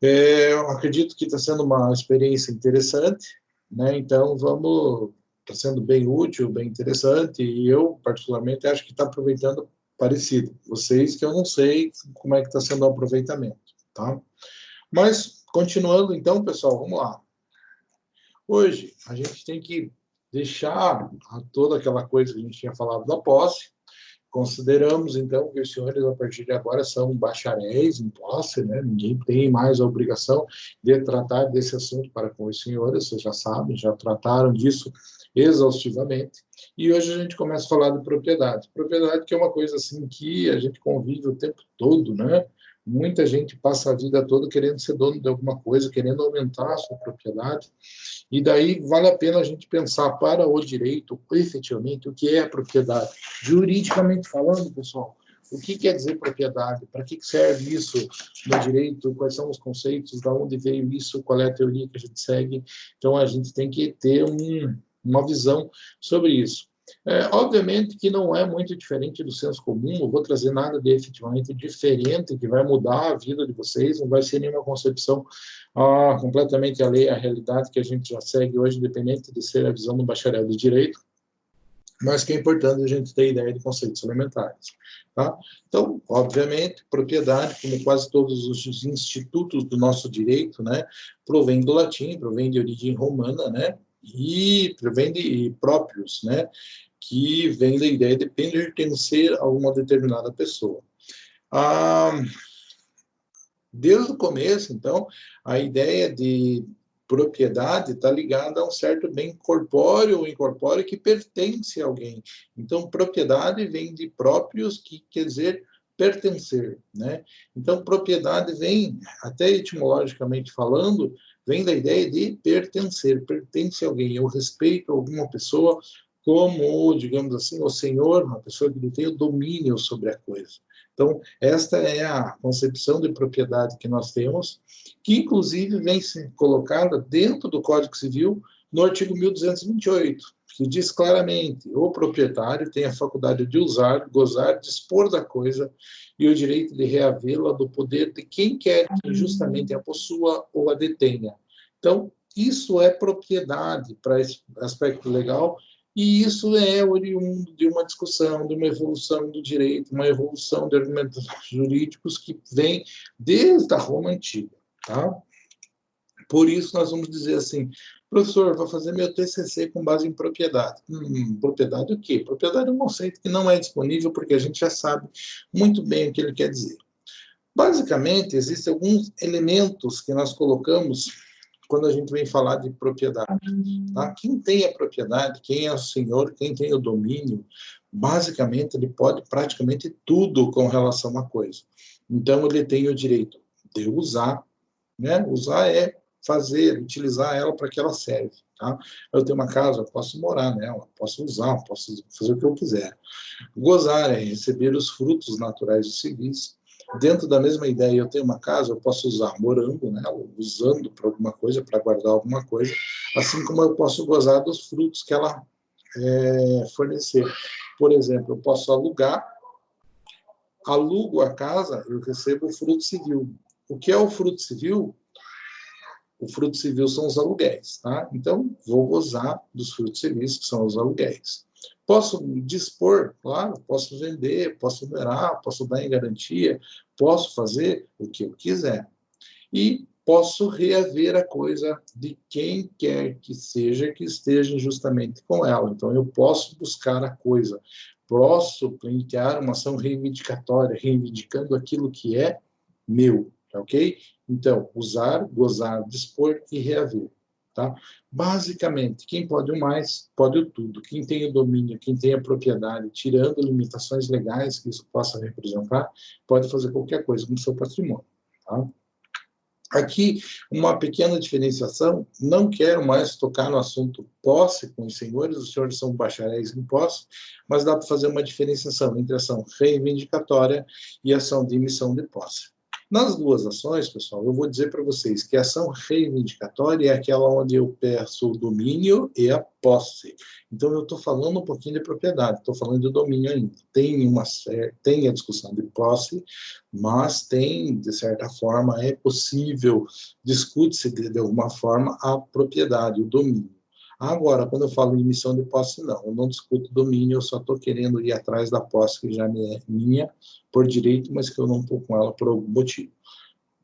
Eu acredito que está sendo uma experiência interessante, né? Então, está sendo bem útil, bem interessante, e eu, particularmente, acho que está aproveitando parecido. Vocês, que eu não sei como é que está sendo o aproveitamento, tá? Mas, continuando, então, pessoal, vamos lá. Hoje, a gente tem que deixar toda aquela coisa que a gente tinha falado da posse. Consideramos, então, que os senhores, a partir de agora, são bacharéis em posse, né? Ninguém tem mais a obrigação de tratar desse assunto para com os senhores, vocês já sabem, já trataram disso exaustivamente. E hoje a gente começa a falar de propriedade. Propriedade que é uma coisa assim que a gente convive o tempo todo, né? Muita gente passa a vida toda querendo ser dono de alguma coisa, querendo aumentar a sua propriedade. E daí vale a pena a gente pensar para o direito, efetivamente, o que é a propriedade. Juridicamente falando, pessoal, o que quer dizer propriedade? Para que serve isso no direito? Quais são os conceitos? De onde veio isso? Qual é a teoria que a gente segue? Então, a gente tem que ter uma visão sobre isso. Obviamente que não é muito diferente do senso comum, não vou trazer nada de efetivamente diferente que vai mudar a vida de vocês, não vai ser nenhuma concepção completamente alheia à realidade que a gente já segue hoje, independente de ser a visão do bacharel de direito, mas que é importante a gente ter ideia de conceitos elementares. Tá? Então, obviamente, propriedade, como quase todos os institutos do nosso direito, né, provém do latim, provém de origem romana, né, e provém de próprios, né, que vem da ideia de pertencer a uma determinada pessoa. Desde o começo, então, a ideia de propriedade está ligada a um certo bem corpóreo ou incorpóreo que pertence a alguém. Então, propriedade vem de próprios, que quer dizer pertencer, né? Então, propriedade vem, até etimologicamente falando, vem da ideia de pertencer, pertence a alguém. Eu respeito alguma pessoa como, digamos assim, o senhor, uma pessoa que tem o domínio sobre a coisa. Então, esta é a concepção de propriedade que nós temos, que inclusive vem sendo colocada dentro do Código Civil, no artigo 1228, que diz claramente: o proprietário tem a faculdade de usar, gozar, dispor da coisa e o direito de reavê-la do poder de quem quer que injustamente a possua ou a detenha. Então, isso é propriedade para esse aspecto legal, e isso é oriundo de uma discussão, de uma evolução do direito, uma evolução de argumentos jurídicos que vem desde a Roma Antiga. Tá? Por isso, nós vamos dizer assim: professor, vou fazer meu TCC com base em propriedade. Propriedade o quê? Propriedade é um conceito que não é disponível porque a gente já sabe muito bem o que ele quer dizer. Basicamente, existem alguns elementos que nós colocamos quando a gente vem falar de propriedade. Tá? Quem tem a propriedade, quem é o senhor, quem tem o domínio, basicamente ele pode praticamente tudo com relação à coisa. Então, ele tem o direito de usar, né? Usar é fazer, utilizar ela para que ela serve. Tá? Eu tenho uma casa, eu posso morar nela, posso usar, posso fazer o que eu quiser. Gozar é receber os frutos naturais dos civis. Dentro da mesma ideia, eu tenho uma casa, eu posso usar morando, né, usando para alguma coisa, para guardar alguma coisa, assim como eu posso gozar dos frutos que ela fornecer. Por exemplo, eu posso alugo a casa, eu recebo o fruto civil. O que é o fruto civil? O fruto civil são os aluguéis, tá? Então, vou gozar dos frutos civis, que são os aluguéis. Posso dispor, claro, posso vender, posso numerar, posso dar em garantia, posso fazer o que eu quiser. E posso reaver a coisa de quem quer que seja que esteja injustamente com ela. Então, eu posso buscar a coisa, posso pleitear uma ação reivindicatória, reivindicando aquilo que é meu, ok? Então, usar, gozar, dispor e reaver. Tá? Basicamente, quem pode o mais, pode o tudo. Quem tem o domínio, quem tem a propriedade, tirando limitações legais que isso possa representar, pode fazer qualquer coisa com o seu patrimônio. Tá? Aqui, uma pequena diferenciação, não quero mais tocar no assunto posse com os senhores são bacharéis em posse, mas dá para fazer uma diferenciação entre ação reivindicatória e ação de emissão de posse. Nas duas ações, pessoal, eu vou dizer para vocês que a ação reivindicatória é aquela onde eu peço o domínio e a posse. Então, eu estou falando um pouquinho de propriedade, estou falando de domínio ainda. Tem a discussão de posse, mas tem, de certa forma, é possível, discute-se de alguma forma a propriedade, o domínio. Agora, quando eu falo em emissão de posse, não, eu não discuto domínio, eu só estou querendo ir atrás da posse que já me é minha por direito, mas que eu não estou com ela por algum motivo.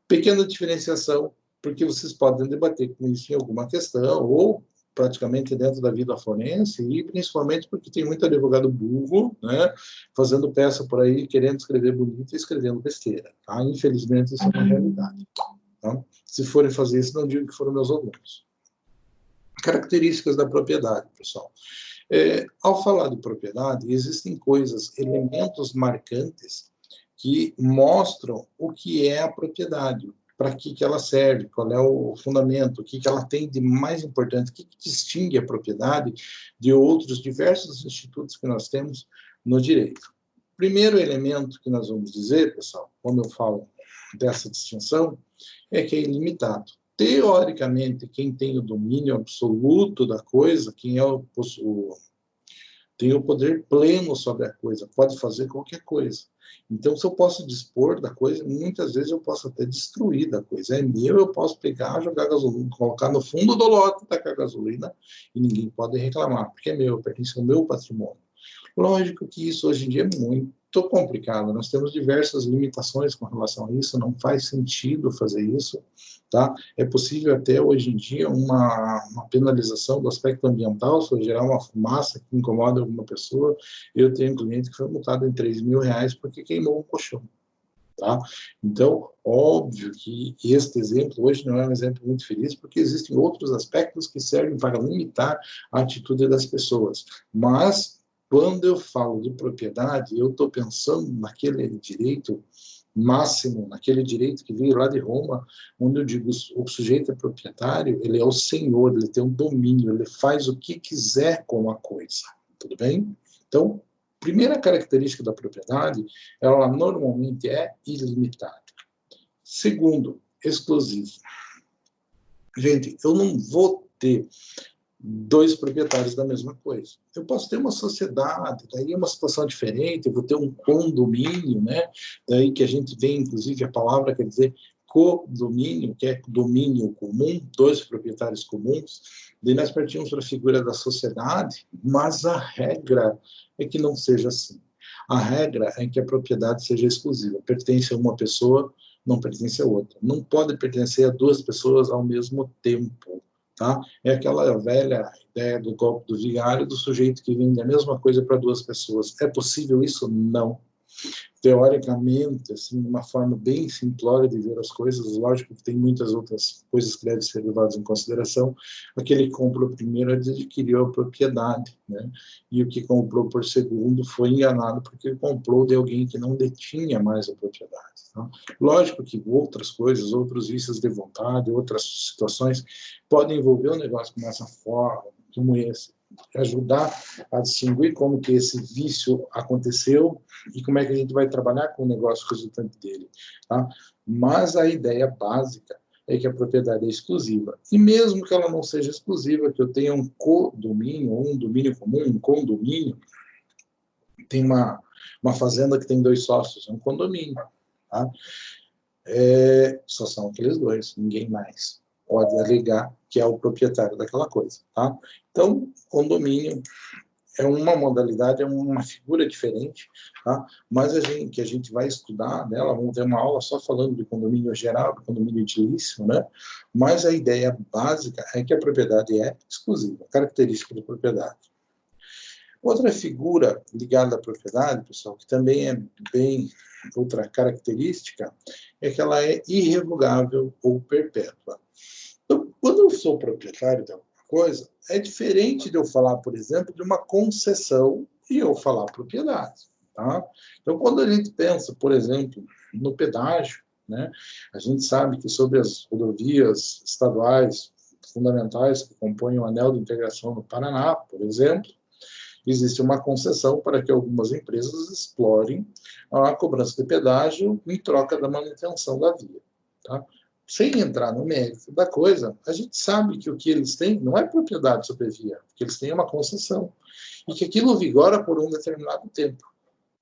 Pequena diferenciação, porque vocês podem debater com isso em alguma questão, ou praticamente dentro da vida forense, e principalmente porque tem muito advogado burro, né, fazendo peça por aí, querendo escrever bonito e escrevendo besteira. Tá? Infelizmente, isso é uma realidade. Tá? Se forem fazer isso, não digo que foram meus alunos. Características da propriedade, pessoal. Ao falar de propriedade, existem coisas, elementos marcantes que mostram o que é a propriedade, para que ela serve, qual é o fundamento, o que ela tem de mais importante, o que distingue a propriedade de outros diversos institutos que nós temos no direito. Primeiro elemento que nós vamos dizer, pessoal, quando eu falo dessa distinção, é que é ilimitado. Teoricamente, quem tem o domínio absoluto da coisa, quem tem o poder pleno sobre a coisa, pode fazer qualquer coisa. Então, se eu posso dispor da coisa, muitas vezes eu posso até destruir da coisa. É meu, eu posso pegar, jogar gasolina, colocar no fundo do lote, tacar gasolina, e ninguém pode reclamar, porque é meu, pertence ao meu patrimônio. Lógico que isso hoje em dia é muito complicado, nós temos diversas limitações com relação a isso, não faz sentido fazer isso, tá? É possível até hoje em dia uma penalização do aspecto ambiental, se eu gerar uma fumaça que incomoda alguma pessoa. Eu tenho um cliente que foi multado em R$3.000 porque queimou um colchão. Tá? Então, óbvio que este exemplo hoje não é um exemplo muito feliz, porque existem outros aspectos que servem para limitar a atitude das pessoas. Mas, quando eu falo de propriedade, eu estou pensando naquele direito máximo, naquele direito que veio lá de Roma, onde eu digo o sujeito é proprietário, ele é o senhor, ele tem um domínio, ele faz o que quiser com a coisa. Tudo bem? Então, primeira característica da propriedade, ela normalmente é ilimitada. Segundo, exclusivo. Gente, eu não vou ter dois proprietários da mesma coisa. Eu posso ter uma sociedade, daí é uma situação diferente, eu vou ter um condomínio, né? Daí que a gente vê, inclusive, a palavra quer dizer codomínio, que é domínio comum, dois proprietários comuns. Daí nós partimos para a figura da sociedade, mas a regra é que não seja assim. A regra é que a propriedade seja exclusiva, pertence a uma pessoa, não pertence a outra. Não pode pertencer a duas pessoas ao mesmo tempo. Tá? É aquela velha ideia do golpe do vigário, do sujeito que vende a mesma coisa para duas pessoas. É possível isso? Não. Teoricamente, assim, uma forma bem simplória de ver as coisas, lógico que tem muitas outras coisas que devem ser levadas em consideração. Aquele que comprou primeiro adquiriu a propriedade, né? E o que comprou por segundo foi enganado porque comprou de alguém que não detinha mais a propriedade. Tá? Lógico que outras coisas, outros vícios de vontade, outras situações podem envolver um negócio como essa forma, como esse, ajudar a distinguir como que esse vício aconteceu e como é que a gente vai trabalhar com o negócio resultante dele. Tá? Mas a ideia básica é que a propriedade é exclusiva. E mesmo que ela não seja exclusiva, que eu tenha um codomínio, um domínio comum, um condomínio, tem uma fazenda que tem dois sócios, é um condomínio. Tá? Só são aqueles dois, ninguém mais pode alegar que é o proprietário daquela coisa. Tá? Então, condomínio é uma modalidade, é uma figura diferente, tá? Mas que a gente vai estudar nela, vamos ter uma aula só falando de condomínio geral, de condomínio edilício, né? Mas a ideia básica é que a propriedade é exclusiva, característica da propriedade. Outra figura ligada à propriedade, pessoal, que também é bem outra característica, é que ela é irrevogável ou perpétua. Então, quando eu sou proprietário de alguma coisa, é diferente de eu falar, por exemplo, de uma concessão e eu falar propriedade. Tá? Então, quando a gente pensa, por exemplo, no pedágio, né, a gente sabe que sobre as rodovias estaduais fundamentais que compõem o anel de integração no Paraná, por exemplo, existe uma concessão para que algumas empresas explorem a cobrança de pedágio em troca da manutenção da via. Tá? Sem entrar no mérito da coisa, a gente sabe que o que eles têm não é propriedade sobre a via, que eles têm uma concessão, e que aquilo vigora por um determinado tempo.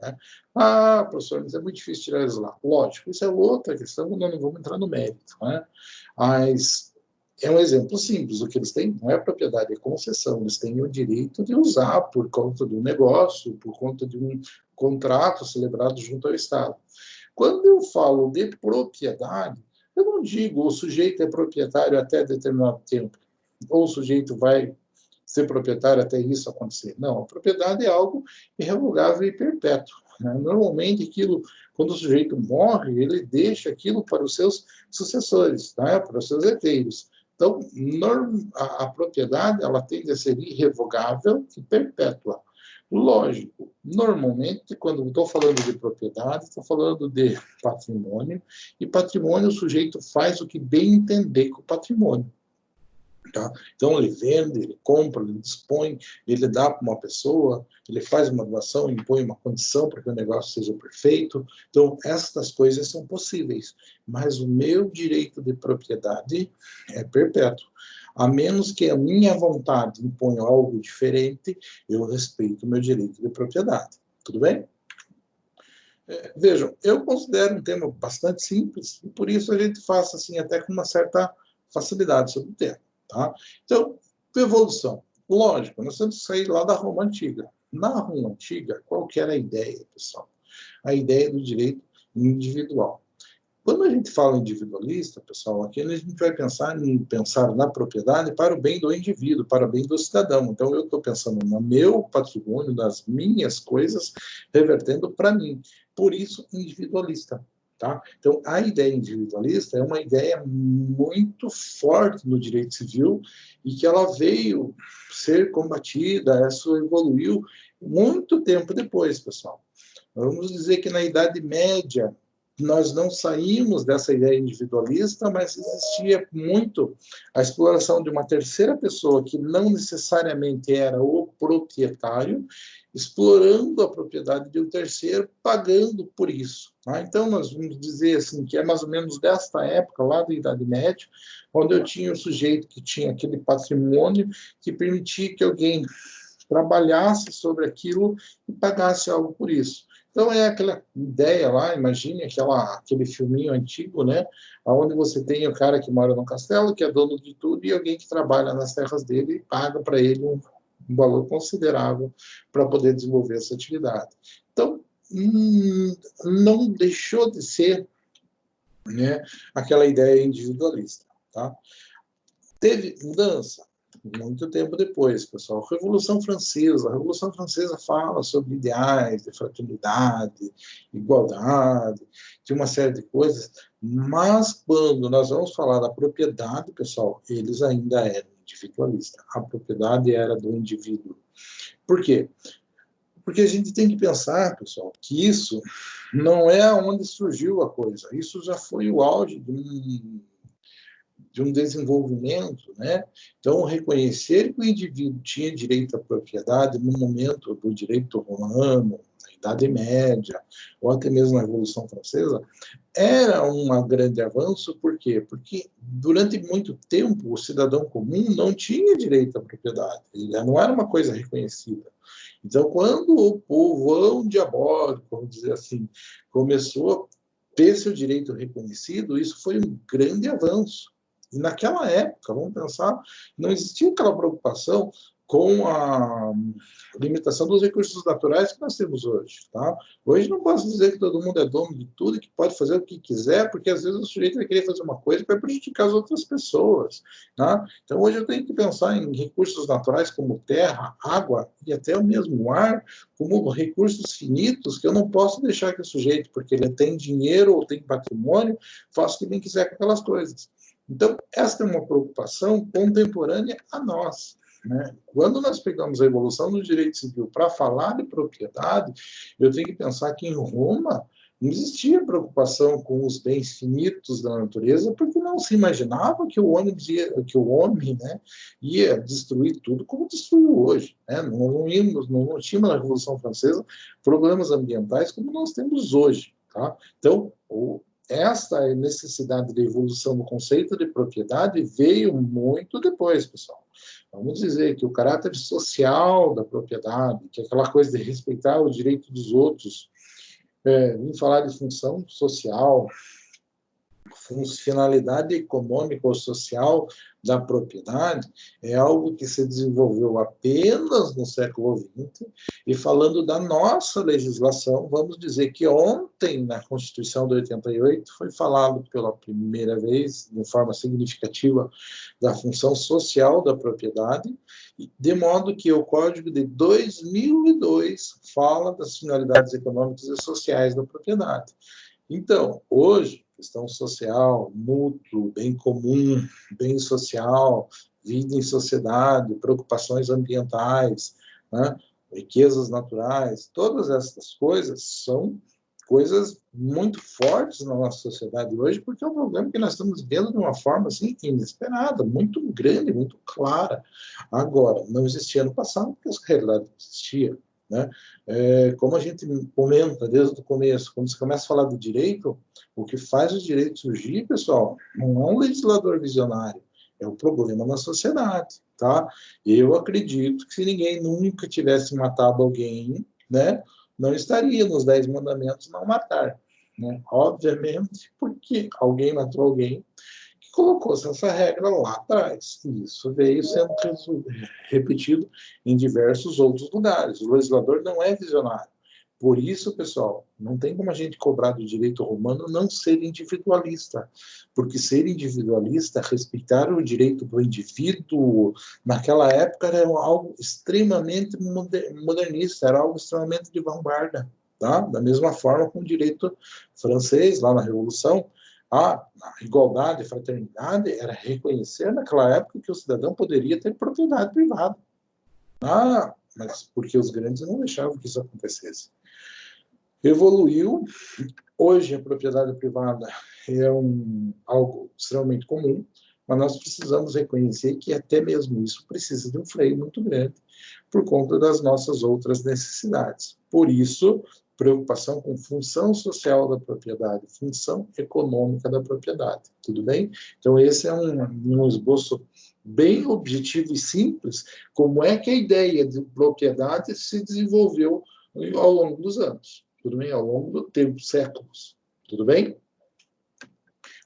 Né? Ah, professor, mas é muito difícil tirar eles lá. Lógico, isso é outra questão, não vamos entrar no mérito. Né? Mas é um exemplo simples. O que eles têm não é propriedade, é concessão. Eles têm o direito de usar por conta de um negócio, por conta de um contrato celebrado junto ao Estado. Quando eu falo de propriedade, eu não digo o sujeito é proprietário até determinado tempo, ou o sujeito vai ser proprietário até isso acontecer. Não, a propriedade é algo irrevogável e perpétuo. Né? Normalmente, aquilo, quando o sujeito morre, ele deixa aquilo para os seus sucessores, né? Para os seus herdeiros. Então, a propriedade ela tende a ser irrevogável e perpétua. Lógico, normalmente, quando estou falando de propriedade, estou falando de patrimônio, e patrimônio o sujeito faz o que bem entender com o patrimônio. Tá? Então, ele vende, ele compra, ele dispõe, ele dá para uma pessoa, ele faz uma doação, impõe uma condição para que o negócio seja perfeito. Então, estas coisas são possíveis, mas o meu direito de propriedade é perpétuo. A menos que a minha vontade imponha algo diferente, eu respeito o meu direito de propriedade. Tudo bem? Vejam, eu considero um tema bastante simples, e por isso a gente faz assim, até com uma certa facilidade sobre o tema. Tá? Então, evolução. Lógico, nós temos que sair lá da Roma Antiga. Na Roma Antiga, qual que era a ideia, pessoal? A ideia do direito individual. Quando a gente fala individualista, pessoal, aqui a gente vai pensar na propriedade para o bem do indivíduo, para o bem do cidadão. Então, eu estou pensando no meu patrimônio, nas minhas coisas, revertendo para mim. Por isso, individualista. Tá? Então, a ideia individualista é uma ideia muito forte no direito civil e que ela veio ser combatida, essa evoluiu muito tempo depois, pessoal. Vamos dizer que na Idade Média, nós não saímos dessa ideia individualista, mas existia muito a exploração de uma terceira pessoa que não necessariamente era o proprietário, explorando a propriedade de um terceiro, pagando por isso. Tá? Então, nós vamos dizer assim, que é mais ou menos desta época, lá da Idade Média, onde eu tinha o sujeito que tinha aquele patrimônio que permitia que alguém trabalhasse sobre aquilo e pagasse algo por isso. Então, é aquela ideia lá, imagine aquele filminho antigo, né? Onde você tem o cara que mora no castelo, que é dono de tudo, e alguém que trabalha nas terras dele e paga para ele um valor considerável para poder desenvolver essa atividade. Então, não deixou de ser, né, aquela ideia individualista. Tá? Teve mudança? Muito tempo depois, pessoal. Revolução Francesa. A Revolução Francesa fala sobre ideais de fraternidade, igualdade, de uma série de coisas, mas quando nós vamos falar da propriedade, pessoal, eles ainda eram individualistas. A propriedade era do indivíduo. Por quê? Porque a gente tem que pensar, pessoal, que isso não é onde surgiu a coisa. Isso já foi o auge de um desenvolvimento, né? Então, reconhecer que o indivíduo tinha direito à propriedade no momento do direito romano, na Idade Média, ou até mesmo na Revolução Francesa, era um grande avanço, por quê? Porque durante muito tempo o cidadão comum não tinha direito à propriedade, não era uma coisa reconhecida. Então, quando o povão diabólico, vamos dizer assim, começou a ter seu direito reconhecido, isso foi um grande avanço. E naquela época, vamos pensar, não existia aquela preocupação com a limitação dos recursos naturais que nós temos hoje. Tá? Hoje não posso dizer que todo mundo é dono de tudo e que pode fazer o que quiser, porque às vezes o sujeito vai querer fazer uma coisa que vai prejudicar as outras pessoas. Tá? Então hoje eu tenho que pensar em recursos naturais como terra, água e até o mesmo ar, como recursos finitos que eu não posso deixar que o sujeito, porque ele tem dinheiro ou tem patrimônio, faça o que bem quiser com aquelas coisas. Então, esta é uma preocupação contemporânea a nós. Né? Quando nós pegamos a evolução do direito civil para falar de propriedade, eu tenho que pensar que em Roma Não existia preocupação com os bens finitos da natureza, porque não se imaginava que o homem, né, ia destruir tudo como destruiu hoje. Né? Não tínhamos na Revolução Francesa problemas ambientais como nós temos hoje. Tá? Então, esta necessidade de evolução do conceito de propriedade veio muito depois, pessoal. Vamos dizer que o caráter social da propriedade, que é aquela coisa de respeitar o direito dos outros, vim falar de função social, funcionalidade econômica ou social da propriedade, é algo que se desenvolveu apenas no século XX, e falando da nossa legislação, vamos dizer que ontem, na Constituição de 88, foi falado pela primeira vez, de forma significativa, da função social da propriedade, de modo que o Código de 2002 fala das finalidades econômicas e sociais da propriedade. Então, hoje, questão social, mútuo, bem comum, bem social, vida em sociedade, preocupações ambientais, né, riquezas naturais, todas essas coisas são coisas muito fortes na nossa sociedade hoje, porque é um problema que nós estamos vendo de uma forma assim, inesperada, muito grande, muito clara. Agora, não existia no passado, porque essa realidade não existia. Né? Como a gente comenta desde o começo, quando você começa a falar do direito, o que faz o direito surgir, pessoal, não é um legislador visionário, é um problema na sociedade, tá? Eu acredito que se ninguém nunca tivesse matado alguém, né, não estaria nos 10 mandamentos não matar, né? Obviamente, porque alguém matou alguém, colocou-se essa regra lá atrás. E isso veio sendo repetido em diversos outros lugares. O legislador não é visionário. Por isso, pessoal, não tem como a gente cobrar do direito romano não ser individualista. Porque ser individualista, respeitar o direito do indivíduo, naquela época era algo extremamente modernista, era algo extremamente de vanguarda. Tá? Da mesma forma com o direito francês, lá na Revolução, a igualdade, a fraternidade era reconhecer naquela época que o cidadão poderia ter propriedade privada. Mas porque os grandes não deixavam que isso acontecesse. Evoluiu, hoje a propriedade privada é algo extremamente comum, mas nós precisamos reconhecer que até mesmo isso precisa de um freio muito grande por conta das nossas outras necessidades. Por isso, preocupação com função social da propriedade, função econômica da propriedade, tudo bem? Então, esse é um esboço bem objetivo e simples, como é que a ideia de propriedade se desenvolveu ao longo dos anos, tudo bem? Ao longo do tempo, séculos, tudo bem?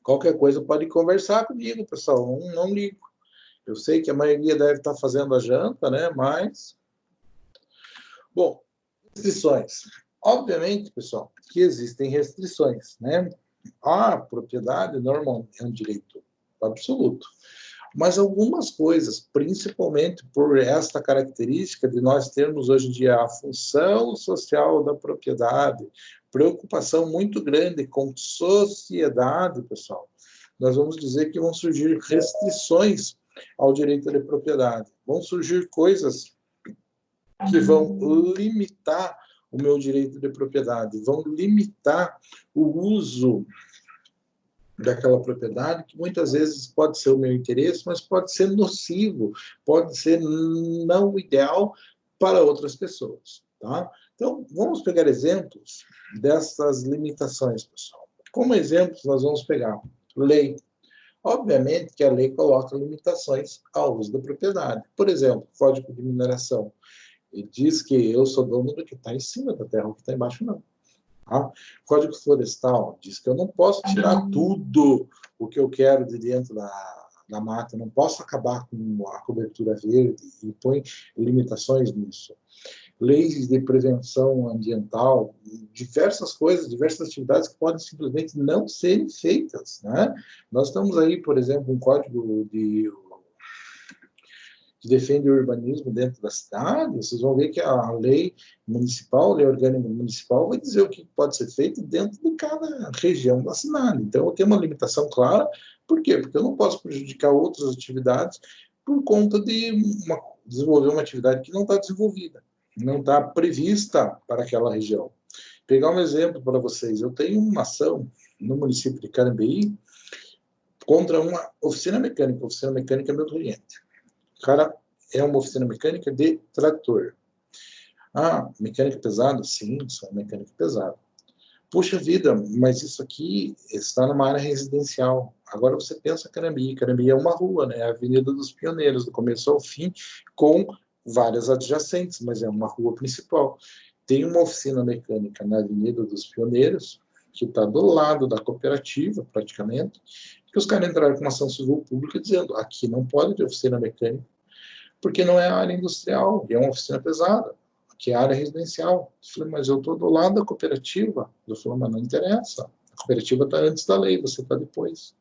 Qualquer coisa pode conversar comigo, pessoal, não ligo. Eu sei que a maioria deve estar fazendo a janta, né? Mas, bom, restrições. Obviamente, pessoal, que existem restrições, né? A propriedade normal é um direito absoluto. Mas algumas coisas, principalmente por esta característica de nós termos hoje em dia a função social da propriedade, preocupação muito grande com sociedade, pessoal, nós vamos dizer que vão surgir restrições ao direito de propriedade. Vão surgir coisas que vão limitar o meu direito de propriedade, vão limitar o uso daquela propriedade, que muitas vezes pode ser o meu interesse, mas pode ser nocivo, pode ser não ideal para outras pessoas. Tá? Então, vamos pegar exemplos dessas limitações, pessoal. Como exemplos, nós vamos pegar lei. Obviamente que a lei coloca limitações ao uso da propriedade. Por exemplo, Código de Mineração. Ele diz que eu sou dono do que está em cima da terra, o que está embaixo não. Tá? Código Florestal diz que eu não posso tirar tudo o que eu quero de dentro da mata, não posso acabar com a cobertura verde e põe limitações nisso. Leis de prevenção ambiental, diversas coisas, diversas atividades que podem simplesmente não serem feitas. Né? Nós estamos aí, por exemplo, um código que defende o urbanismo dentro da cidade, vocês vão ver que a lei municipal, a lei orgânica municipal, vai dizer o que pode ser feito dentro de cada região da cidade. Então, eu tenho uma limitação clara. Por quê? Porque eu não posso prejudicar outras atividades por conta de desenvolver uma atividade que não está desenvolvida, não está prevista para aquela região. Pegar um exemplo para vocês. Eu tenho uma ação no município de Carambeí contra uma oficina mecânica. A oficina mecânica é meu cliente. O cara é uma oficina mecânica de trator. Ah, mecânica pesada? Sim, sou mecânica pesada. Puxa vida, mas isso aqui está numa área residencial. Agora você pensa Carambeí. Carambeí é uma rua, né? É a Avenida dos Pioneiros, do começo ao fim, com várias adjacentes, mas é uma rua principal. Tem uma oficina mecânica na Avenida dos Pioneiros, que está do lado da cooperativa, praticamente, que os caras entraram com uma ação civil pública dizendo aqui não pode ter oficina mecânica, porque não é área industrial, é uma oficina pesada, que é área residencial. Eu falei, mas eu estou do lado da cooperativa. Eu falei, mas não interessa. A cooperativa está antes da lei, você está depois.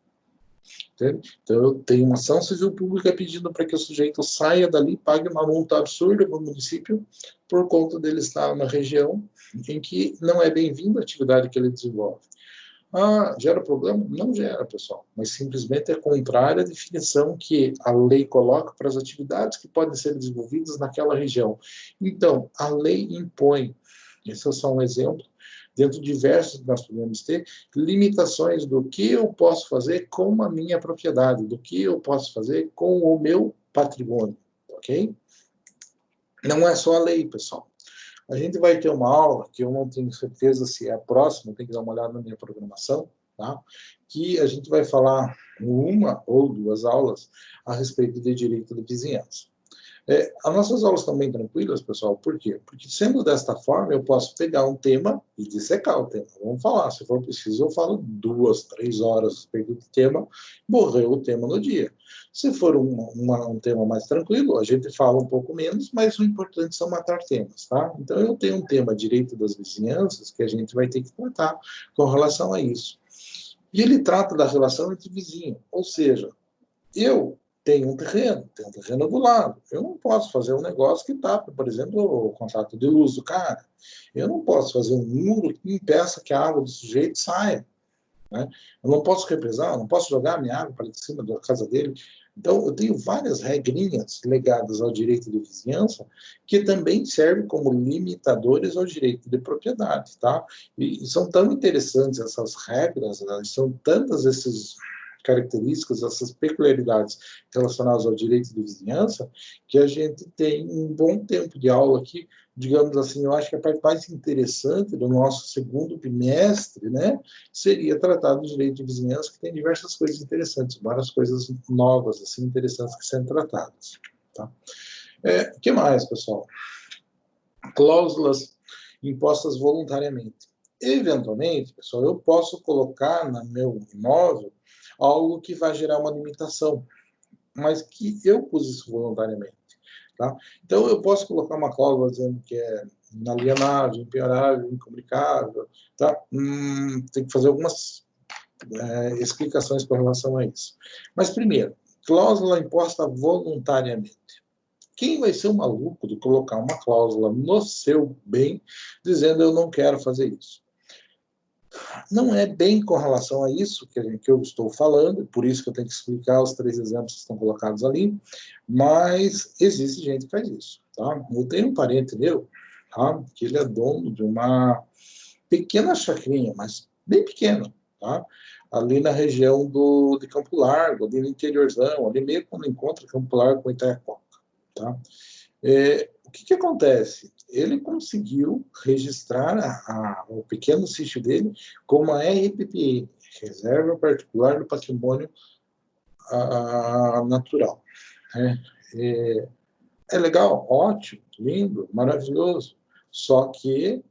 Entende? Então, eu tenho uma ação civil pública pedindo para que o sujeito saia dali e pague uma multa absurda para o município por conta dele estar na região em que não é bem-vinda a atividade que ele desenvolve. Ah, gera problema? Não gera, pessoal, mas simplesmente é contrária à definição que a lei coloca para as atividades que podem ser desenvolvidas naquela região. Então, a lei impõe, esse é só um exemplo, dentro de diversos que nós podemos ter, limitações do que eu posso fazer com a minha propriedade, do que eu posso fazer com o meu patrimônio, ok? Não é só a lei, pessoal. A gente vai ter uma aula, que eu não tenho certeza se é a próxima, tem que dar uma olhada na minha programação, tá? Que a gente vai falar uma ou duas aulas a respeito de direito de vizinhança. As nossas aulas estão bem tranquilas, pessoal, por quê? Porque sendo desta forma, eu posso pegar um tema e dissecar o tema. Vamos falar, se for preciso, eu falo 2, 3 horas a respeito do tema, morreu o tema no dia. Se for um tema mais tranquilo, a gente fala um pouco menos, mas o importante são matar temas, tá? Então, eu tenho um tema, direito das vizinhanças, que a gente vai ter que tratar com relação a isso. E ele trata da relação entre vizinho, ou seja, eu tenho um terreno do lado. Eu não posso fazer um negócio que tape, por exemplo, o contato de luz do cara. Eu não posso fazer um muro que impeça que a água do sujeito saia. Né? Eu não posso represar, eu não posso jogar minha água para cima da casa dele. Então, eu tenho várias regrinhas ligadas ao direito de vizinhança que também servem como limitadores ao direito de propriedade, tá? E são tão interessantes essas regras, né? São tantas essas características, essas peculiaridades relacionadas ao direito de vizinhança, que a gente tem um bom tempo de aula aqui, digamos assim, eu acho que a parte mais interessante do nosso segundo bimestre, né, seria tratar do direito de vizinhança, que tem diversas coisas interessantes, várias coisas novas, assim, interessantes que são tratadas. Tá? O que mais, pessoal? Cláusulas impostas voluntariamente. Eventualmente, pessoal, eu posso colocar no meu imóvel algo que vai gerar uma limitação, mas que eu pus isso voluntariamente. Tá? Então, eu posso colocar uma cláusula dizendo que é inalienável, impenhorável, incomunicável. Tá? Tem que fazer algumas explicações com relação a isso. Mas, primeiro, cláusula imposta voluntariamente. Quem vai ser o maluco de colocar uma cláusula no seu bem dizendo eu não quero fazer isso? Não é bem com relação a isso que eu estou falando, por isso que eu tenho que explicar os 3 exemplos que estão colocados ali, mas existe gente que faz isso. Tá? Eu tenho um parente meu, tá? Que ele é dono de uma pequena chacrinha, mas bem pequena, tá? Ali na região de Campo Largo, ali no interiorzão, ali meio quando encontra Campo Largo com Itaiacoca. Tá? O que acontece? Ele conseguiu registrar o pequeno sítio dele como a RPPN, Reserva Particular do Patrimônio Natural. É legal, ótimo, lindo, maravilhoso. Só que,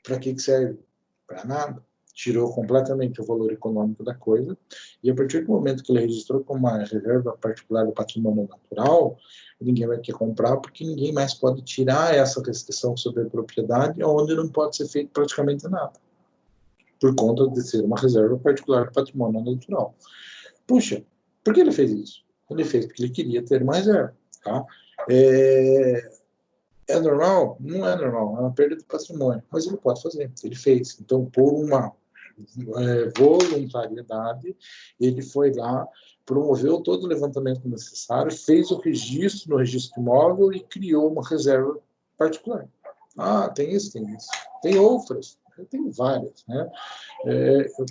para que serve? Para nada. Tirou completamente o valor econômico da coisa, e a partir do momento que ele registrou como uma reserva particular do patrimônio natural, ninguém vai querer comprar, porque ninguém mais pode tirar essa restrição sobre a propriedade, onde não pode ser feito praticamente nada, por conta de ser uma reserva particular do patrimônio natural. Puxa, por que ele fez isso? Ele fez porque ele queria ter uma reserva. Tá? É normal? Não é normal, é uma perda de patrimônio, mas ele pode fazer, ele fez. Então, por uma voluntariedade, ele foi lá, promoveu todo o levantamento necessário, fez o registro no registro imóvel e criou uma reserva particular. Ah, tem isso, tem isso. Tem outras, tem várias, né? Eu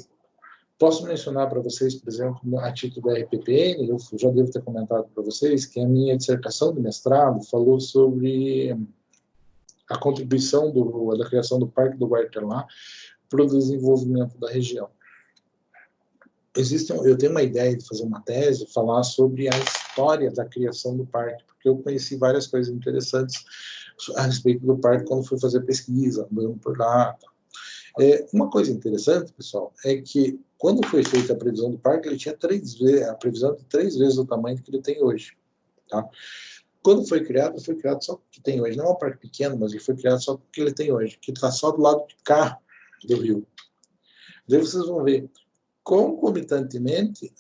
posso mencionar para vocês, por exemplo, a título da RPPN, eu já devo ter comentado para vocês que a minha dissertação de mestrado falou sobre a contribuição da criação do Parque do Guaratelá para o desenvolvimento da região. Eu tenho uma ideia de fazer uma tese, falar sobre a história da criação do parque, porque eu conheci várias coisas interessantes a respeito do parque quando fui fazer pesquisa, andando por lá. Uma coisa interessante, pessoal, é que quando foi feita a previsão do parque, ele tinha a previsão de 3 vezes o tamanho que ele tem hoje. Tá? Quando foi criado só o que tem hoje. Não é um parque pequeno, mas ele foi criado só o que ele tem hoje, que está só do lado de cá do rio. Daí vocês vão ver, concomitantemente,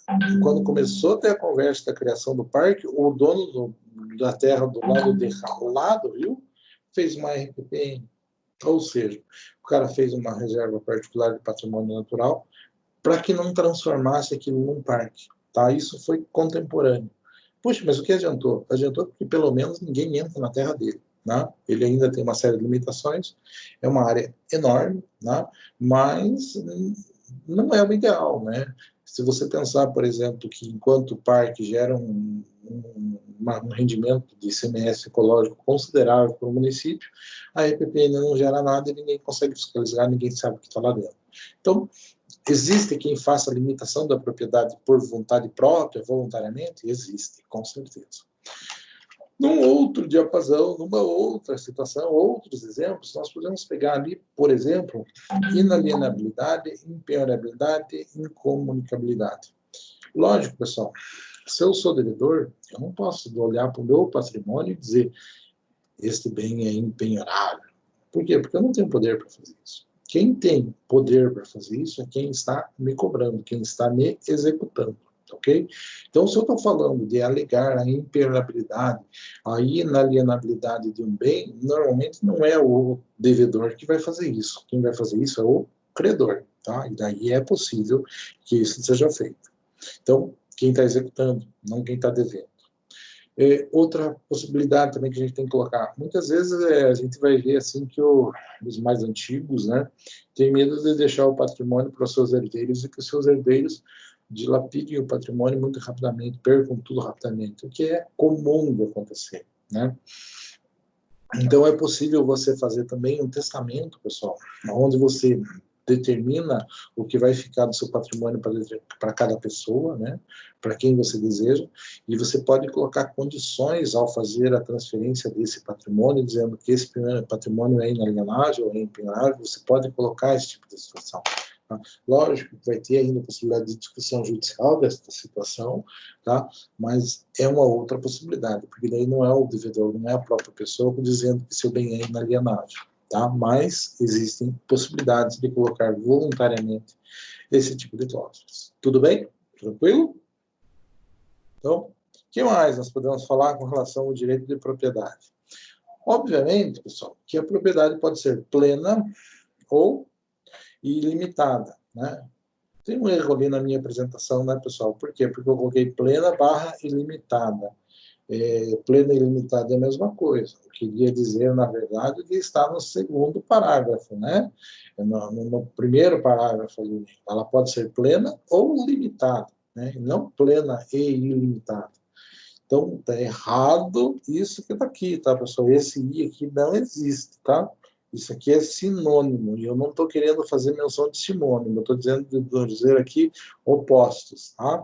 quando começou a ter a conversa da criação do parque, o dono da terra do lado de lá do rio fez uma RPPN. Ou seja, o cara fez uma reserva particular de patrimônio natural para que não transformasse aquilo num parque. Tá? Isso foi contemporâneo. Puxa, mas o que adiantou? Adiantou porque pelo menos ninguém entra na terra dele. Né? Ele ainda tem uma série de limitações, é uma área enorme, né? Mas não é o ideal. Né? Se você pensar, por exemplo, que enquanto o parque gera um rendimento de ICMS ecológico considerável para o município, a EPPN não gera nada e ninguém consegue fiscalizar, ninguém sabe o que está lá dentro. Então, existe quem faça a limitação da propriedade por vontade própria, voluntariamente? Existe, com certeza. Num outro diapasão, numa outra situação, outros exemplos, nós podemos pegar ali, por exemplo, inalienabilidade, impenhorabilidade, incomunicabilidade. Lógico, pessoal, se eu sou devedor, eu não posso olhar para o meu patrimônio e dizer este bem é impenhorável. Por quê? Porque eu não tenho poder para fazer isso. Quem tem poder para fazer isso é quem está me cobrando, quem está me executando, ok? Então, se eu estou falando de alegar a impenhorabilidade, a inalienabilidade de um bem, normalmente não é o devedor que vai fazer isso. Quem vai fazer isso é o credor, tá? E daí é possível que isso seja feito. Então, quem está executando, não quem está devendo. Outra possibilidade também que a gente tem que colocar, muitas vezes a gente vai ver assim que os mais antigos, né, têm medo de deixar o patrimônio para os seus herdeiros e que os seus herdeiros dilapidem o patrimônio muito rapidamente, percam tudo rapidamente, o que é comum de acontecer, né? Então é possível você fazer também um testamento, pessoal, onde você determina o que vai ficar do seu patrimônio para cada pessoa, né? Para quem você deseja, e você pode colocar condições ao fazer a transferência desse patrimônio, dizendo que esse patrimônio é inalienável, é impenhorável, você pode colocar esse tipo de situação. Tá? Lógico que vai ter ainda a possibilidade de discussão judicial dessa situação, tá? Mas é uma outra possibilidade, porque daí não é o devedor, não é a própria pessoa dizendo que seu bem é inalienável. Tá? Mas existem possibilidades de colocar voluntariamente esse tipo de cláusulas. Tudo bem? Tranquilo? Então, o que mais nós podemos falar com relação ao direito de propriedade? Obviamente, pessoal, que a propriedade pode ser plena ou ilimitada, né? Tem um erro ali na minha apresentação, né, pessoal? Por quê? Porque eu coloquei plena barra ilimitada. Plena e ilimitada é a mesma coisa. Eu queria dizer, na verdade, que está no segundo parágrafo, né? No primeiro parágrafo, ela pode ser plena ou limitada, né? Não plena e ilimitada. Então, está errado isso que está aqui, tá, pessoal? Esse I aqui não existe, tá? Isso aqui é sinônimo, e eu não estou querendo fazer menção de sinônimo, eu estou dizer aqui opostos, tá?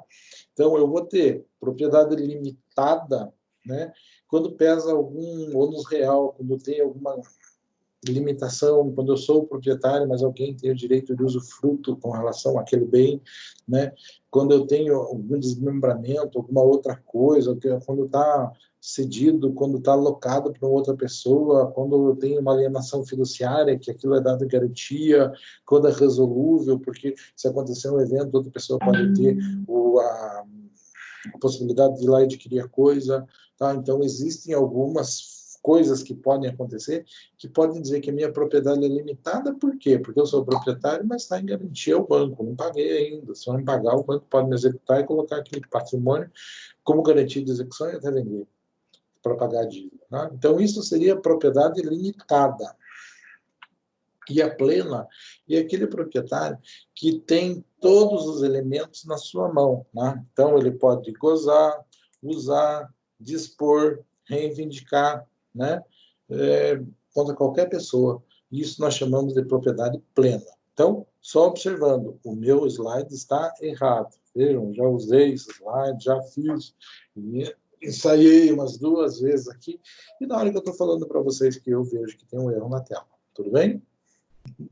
Então, eu vou ter propriedade limitada, né? Quando pesa algum ônus real, quando tem alguma limitação, quando eu sou o proprietário, mas alguém tem o direito de usufruto com relação àquele bem, né? Quando eu tenho algum desmembramento, alguma outra coisa, quando está cedido, quando está alocado para outra pessoa, quando eu tenho uma alienação fiduciária, que aquilo é dado garantia, quando é resolúvel, porque se acontecer um evento, outra pessoa pode ter a possibilidade de ir lá e adquirir a coisa, tá? Então, existem algumas coisas que podem acontecer, que podem dizer que a minha propriedade é limitada, por quê? Porque eu sou proprietário, mas está em garantia ao banco, não paguei ainda. Se eu não pagar, o banco pode me executar e colocar aquele patrimônio como garantia de execução e até vender para pagar a dívida. Tá? Então, isso seria propriedade limitada. E a plena é aquele proprietário que tem todos os elementos na sua mão, né? Então, ele pode gozar, usar, dispor, reivindicar, né? Contra qualquer pessoa. Isso nós chamamos de propriedade plena. Então, só observando, o meu slide está errado. Vejam, já usei esse slide, já fiz, ensaiei umas 2 vezes aqui, e na hora que eu estou falando para vocês que eu vejo que tem um erro na tela. Tudo bem? O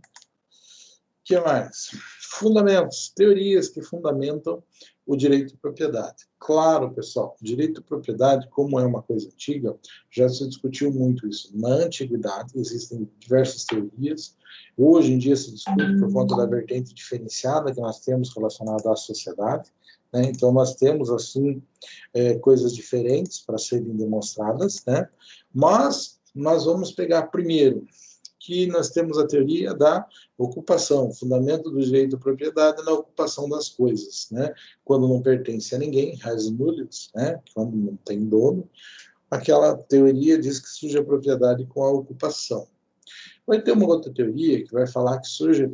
que mais? Fundamentos, teorias que fundamentam o direito de propriedade. Claro, pessoal, direito de propriedade, como é uma coisa antiga, já se discutiu muito isso. Na antiguidade, existem diversas teorias. Hoje em dia se discute por conta da vertente diferenciada que nós temos relacionada à sociedade, né? Então, nós temos, assim, coisas diferentes para serem demonstradas, né? Mas nós vamos pegar primeiro que nós temos a teoria da ocupação, fundamento do direito à propriedade na ocupação das coisas, né? Quando não pertence a ninguém, res nullius, né? Quando não tem dono, aquela teoria diz que surge a propriedade com a ocupação. Vai ter uma outra teoria que vai falar que surge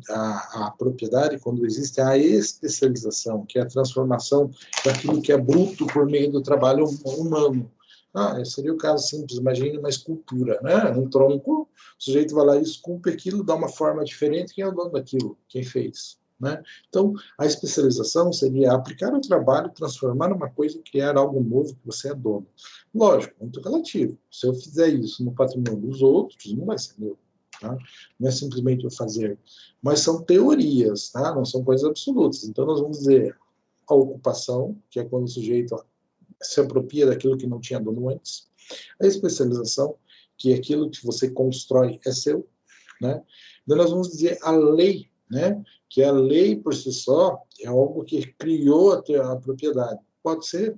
a propriedade quando existe a especialização, que é a transformação daquilo que é bruto por meio do trabalho humano. Esse seria o caso simples, imagine uma escultura, né? Um tronco, o sujeito vai lá e esculpe aquilo, dá uma forma diferente, quem é o dono daquilo? Quem fez? Né? Então, a especialização seria aplicar o trabalho, transformar uma coisa e criar algo novo que você é dono. Lógico, muito relativo. Se eu fizer isso no patrimônio dos outros, não vai ser meu. Tá? Não é simplesmente eu fazer. Mas são teorias, tá? Não são coisas absolutas. Então, nós vamos dizer a ocupação, que é quando o sujeito se apropria daquilo que não tinha dono antes. A especialização, que é aquilo que você constrói é seu, né? Então, nós vamos dizer a lei, né? Que a lei, por si só, é algo que criou a propriedade. Pode ser?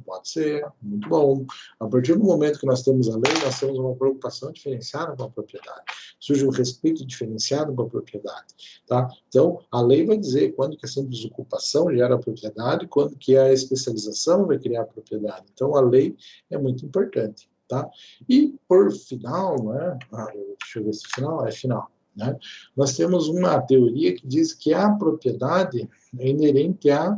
Pode ser. Muito bom. A partir do momento que nós temos a lei, nós temos uma preocupação diferenciada com a propriedade. Surge um respeito diferenciado com a propriedade. Tá? Então, a lei vai dizer quando que a simples ocupação gera a propriedade, quando que a especialização vai criar a propriedade. Então, a lei é muito importante. Tá? E, por final, né? Deixa eu ver se final é final. Né? Nós temos uma teoria que diz que a propriedade é inerente à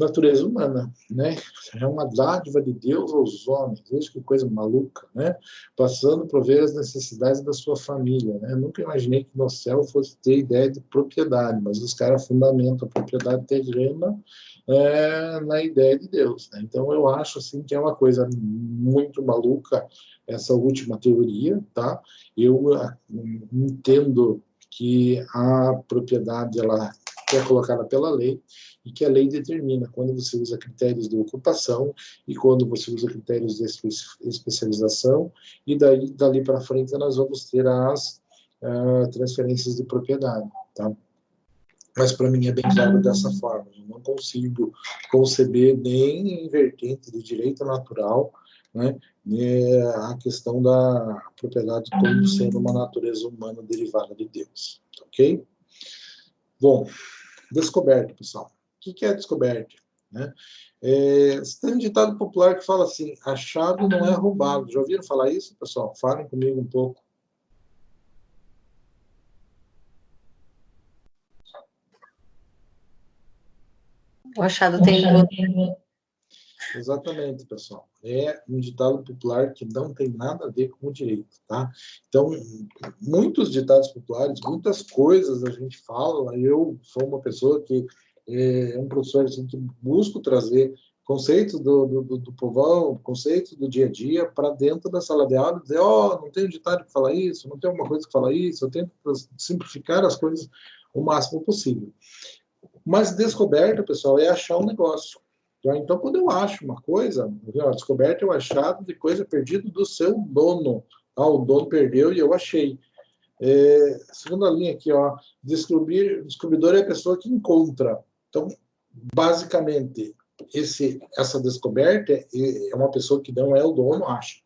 natureza humana, né? É uma dádiva de Deus aos homens, veja que coisa maluca, né? Passando por ver as necessidades da sua família, né? Eu nunca imaginei que no céu fosse ter ideia de propriedade, mas os caras fundamentam a propriedade terrena na ideia de Deus, né? Então eu acho assim que é uma coisa muito maluca essa última teoria, tá? Eu entendo que a propriedade ela é colocada pela lei e que a lei determina quando você usa critérios de ocupação e quando você usa critérios de especialização, e dali para frente nós vamos ter as transferências de propriedade, tá? Mas para mim é bem claro dessa forma, eu não consigo conceber nem em vertente de direito natural, né, a questão da propriedade como sendo uma natureza humana derivada de Deus, ok? Bom, descoberta, pessoal. O que é descoberta? Né? Tem um ditado popular que fala assim, achado não é roubado. Já ouviram falar isso, pessoal? Falem comigo um pouco. O achado tem... Exatamente, pessoal. É um ditado popular que não tem nada a ver com o direito, tá? Então, muitos ditados populares, muitas coisas a gente fala, eu sou uma pessoa que é um professor assim, que busco trazer conceitos do povão, conceitos do dia a dia para dentro da sala de aula, dizer, não tem um ditado que fala isso, não tem alguma coisa que fala isso, eu tento simplificar as coisas o máximo possível. Mas descoberta, pessoal, é achar um negócio. Então, quando eu acho uma coisa, a descoberta é o achado de coisa perdida do seu dono. O dono perdeu e eu achei. Segunda linha aqui, descobridor é a pessoa que encontra. Então, basicamente, essa descoberta é uma pessoa que não é o dono, acha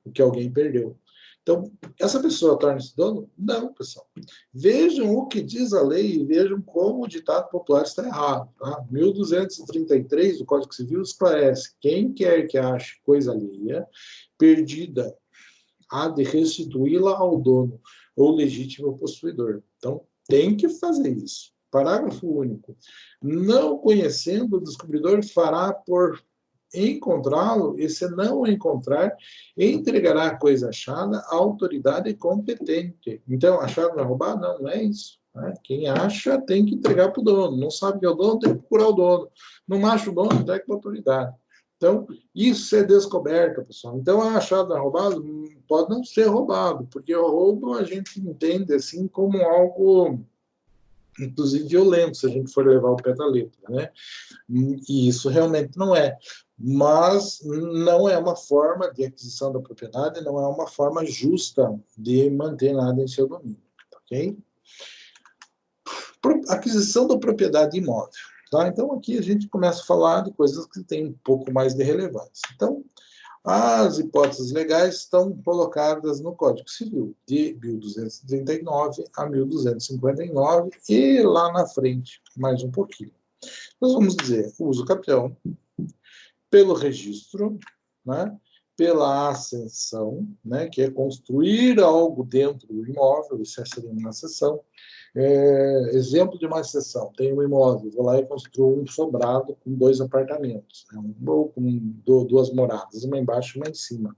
o que alguém perdeu. Então, essa pessoa torna-se dono? Não, pessoal. Vejam o que diz a lei e vejam como o ditado popular está errado. Tá? 1233 do Código Civil esclarece: quem quer que ache coisa alheia, perdida, há de restituí-la ao dono. ou legítimo possuidor. Então, tem que fazer isso. Parágrafo único. Não conhecendo, o descobridor fará por encontrá-lo, e se não o encontrar, entregará a coisa achada à autoridade competente. Então, achado não é roubado? Não, não é isso. Né? Quem acha tem que entregar para o dono. Não sabe que é o dono, tem que procurar o dono. Não acha o dono, entrega para a autoridade. Então, isso é descoberta, pessoal. Então, achado não é roubado? Pode não ser roubado, porque o roubo a gente entende assim como algo, inclusive, violento, se a gente for levar o pé da letra, né? E isso realmente não é. Mas não é uma forma de aquisição da propriedade, não é uma forma justa de manter nada em seu domínio, ok? Aquisição da propriedade imóvel. Tá? Então, aqui a gente começa a falar de coisas que têm um pouco mais de relevância. Então, as hipóteses legais estão colocadas no Código Civil, de 1239 a 1259, e lá na frente, mais um pouquinho. Nós vamos dizer uso capião, pelo registro, né, pela ascensão, né, que é construir algo dentro do imóvel, isso seria uma acessão. Exemplo de uma acessão, tem um imóvel, vou lá e construo um sobrado com 2 apartamentos, né, ou com 2 moradas, uma embaixo e uma em cima.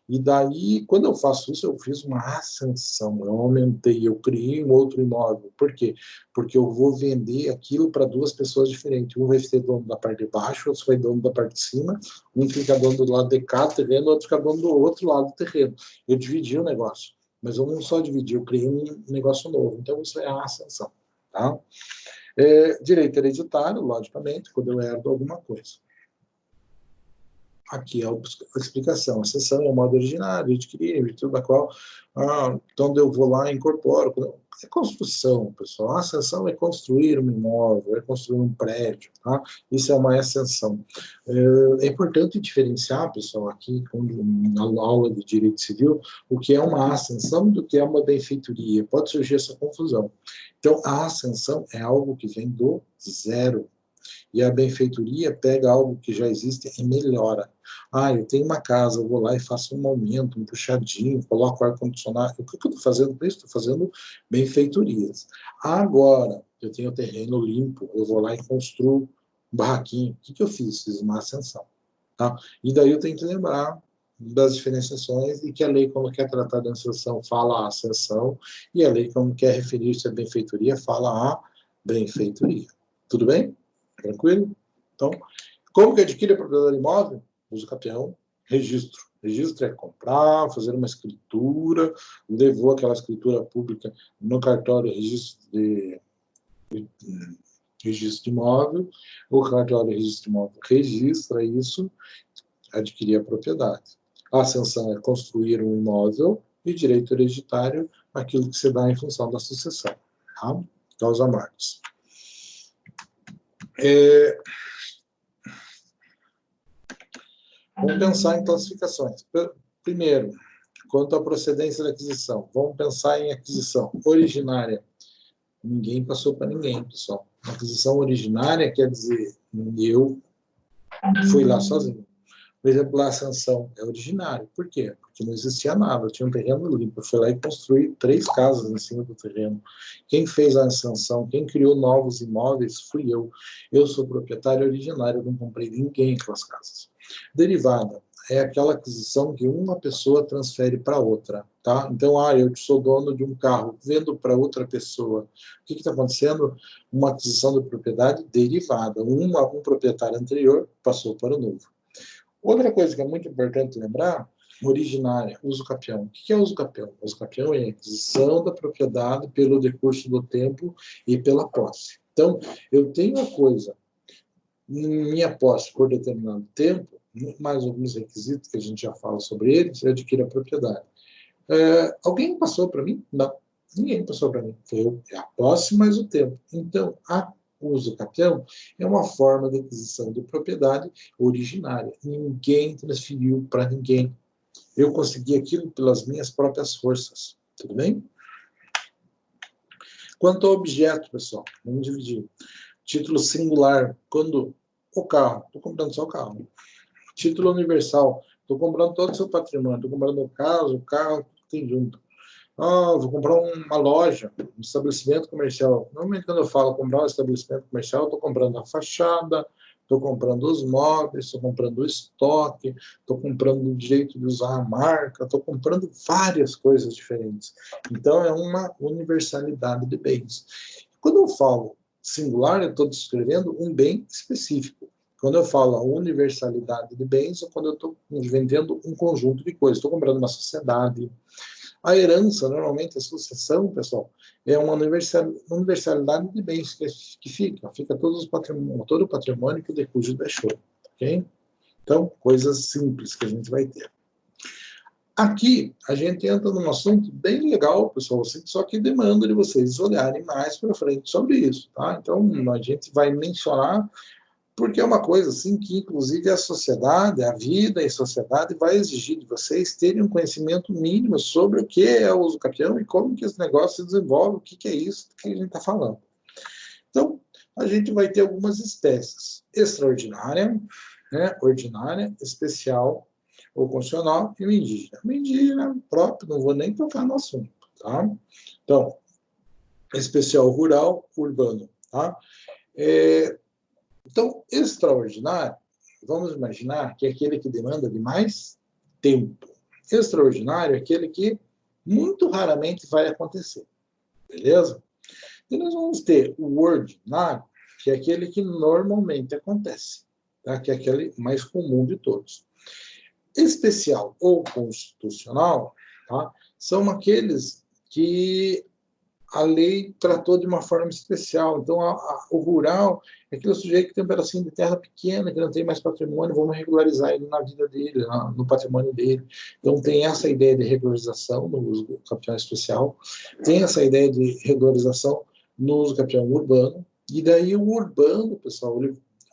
E daí, quando eu faço isso, eu fiz uma ascensão, eu aumentei, eu criei um outro imóvel. Por quê? Porque eu vou vender aquilo para 2 pessoas diferentes. Um vai ser dono da parte de baixo, outro vai ser dono da parte de cima, um fica dono do lado de cá do terreno, outro fica dono do outro lado do terreno. Eu dividi o negócio, mas eu não só dividi, eu criei um negócio novo. Então, isso é a ascensão. Tá? Direito hereditário, logicamente, quando eu herdo alguma coisa. Aqui é a explicação. A cessão é o modo originário, adquirir, em virtude da qual, então eu vou lá e incorporo. É construção, pessoal. A ascensão é construir um imóvel, é construir um prédio. Tá? Isso é uma ascensão. É importante diferenciar, pessoal, aqui, na aula de direito civil, o que é uma ascensão do que é uma benfeitoria. Pode surgir essa confusão. Então, a ascensão é algo que vem do zero. E a benfeitoria pega algo que já existe e melhora. Eu tenho uma casa, eu vou lá e faço um aumento, um puxadinho, coloco ar-condicionado. O que eu estou fazendo com isso? Estou fazendo benfeitorias. Agora, eu tenho o terreno limpo, eu vou lá e construo um barraquinho. O que eu fiz? Fiz uma ascensão. Tá? E daí eu tenho que lembrar das diferenciações e que a lei, quando quer tratar da ascensão, fala a ascensão, e a lei, quando quer referir-se à benfeitoria, fala a benfeitoria. Tudo bem? Tranquilo? Então, como que adquire a propriedade imóvel? Uso capião, registro. Registro é comprar, fazer uma escritura, levou aquela escritura pública no cartório registro de imóvel, o cartório registro de imóvel registra isso, adquirir a propriedade. A ascensão é construir um imóvel e direito hereditário, aquilo que se dá em função da sucessão. Tá? Causa mortes. Vamos pensar em classificações. Primeiro, quanto à procedência da aquisição, vamos pensar em aquisição originária. Ninguém passou para ninguém, pessoal. Aquisição originária quer dizer, eu fui lá sozinho. Por exemplo, a ascensão é originária. Por quê? Porque não existia nada, tinha um terreno limpo. Eu fui lá e construí 3 casas em cima do terreno. Quem fez a ascensão, quem criou novos imóveis, fui eu. Eu sou proprietário originário, eu não comprei ninguém aquelas casas. Derivada é aquela aquisição que uma pessoa transfere para outra. Tá? Então, eu sou dono de um carro, vendo para outra pessoa. O que está acontecendo? Uma aquisição de propriedade derivada. Um proprietário anterior passou para o novo. Outra coisa que é muito importante lembrar, originária, uso capião. O que é uso capião? Uso capião é a aquisição da propriedade pelo decurso do tempo e pela posse. Então, eu tenho a coisa em minha posse por determinado tempo, mais alguns requisitos que a gente já fala sobre eles, eu adquiro a propriedade. Alguém passou para mim? Não. Ninguém passou para mim. Foi eu, a posse mais o tempo. Então, o uso capião é uma forma de aquisição de propriedade originária. Ninguém transferiu para ninguém. Eu consegui aquilo pelas minhas próprias forças. Tudo bem? Quanto ao objeto, pessoal, vamos dividir. Título singular, quando o carro, estou comprando só o carro. Título universal, estou comprando todo o seu patrimônio, estou comprando o carro, tudo tem junto. vou comprar uma loja, um estabelecimento comercial. Normalmente, quando eu falo comprar um estabelecimento comercial, estou comprando a fachada, estou comprando os móveis, estou comprando o estoque, estou comprando o direito de usar a marca, estou comprando várias coisas diferentes. Então, é uma universalidade de bens. Quando eu falo singular, eu estou descrevendo um bem específico. Quando eu falo a universalidade de bens, é quando eu estou vendendo um conjunto de coisas. Estou comprando uma sociedade. A herança, normalmente, a sucessão, pessoal, é uma universalidade de bens que fica todo o patrimônio que o decúgio deixou, ok? Então, coisas simples que a gente vai ter. Aqui, a gente entra num assunto bem legal, pessoal, só que demanda de vocês olharem mais para frente sobre isso, tá? Então, a gente vai mencionar, porque é uma coisa assim que, inclusive, a sociedade, a vida em sociedade vai exigir de vocês terem um conhecimento mínimo sobre o que é o uso capião e como que esse negócio se desenvolve, o que é isso que a gente está falando. Então, a gente vai ter algumas espécies: extraordinária, né, ordinária, especial ou constitucional, e o indígena. O indígena próprio, não vou nem tocar no assunto, tá? Então, especial rural, urbano, tá? Então, extraordinário, vamos imaginar que é aquele que demanda de mais tempo. Extraordinário é aquele que muito raramente vai acontecer, beleza? E nós vamos ter o ordinário, que é aquele que normalmente acontece, tá? Que é aquele mais comum de todos. Especial ou constitucional, tá? São aqueles que a lei tratou de uma forma especial. Então, o rural é aquele sujeito que tem um pedacinho de terra pequena, que não tem mais patrimônio, vamos regularizar ele na vida dele, no patrimônio dele. Então, tem essa ideia de regularização no uso do capital especial, tem essa ideia de regularização no uso do capital urbano, e daí o urbano, pessoal,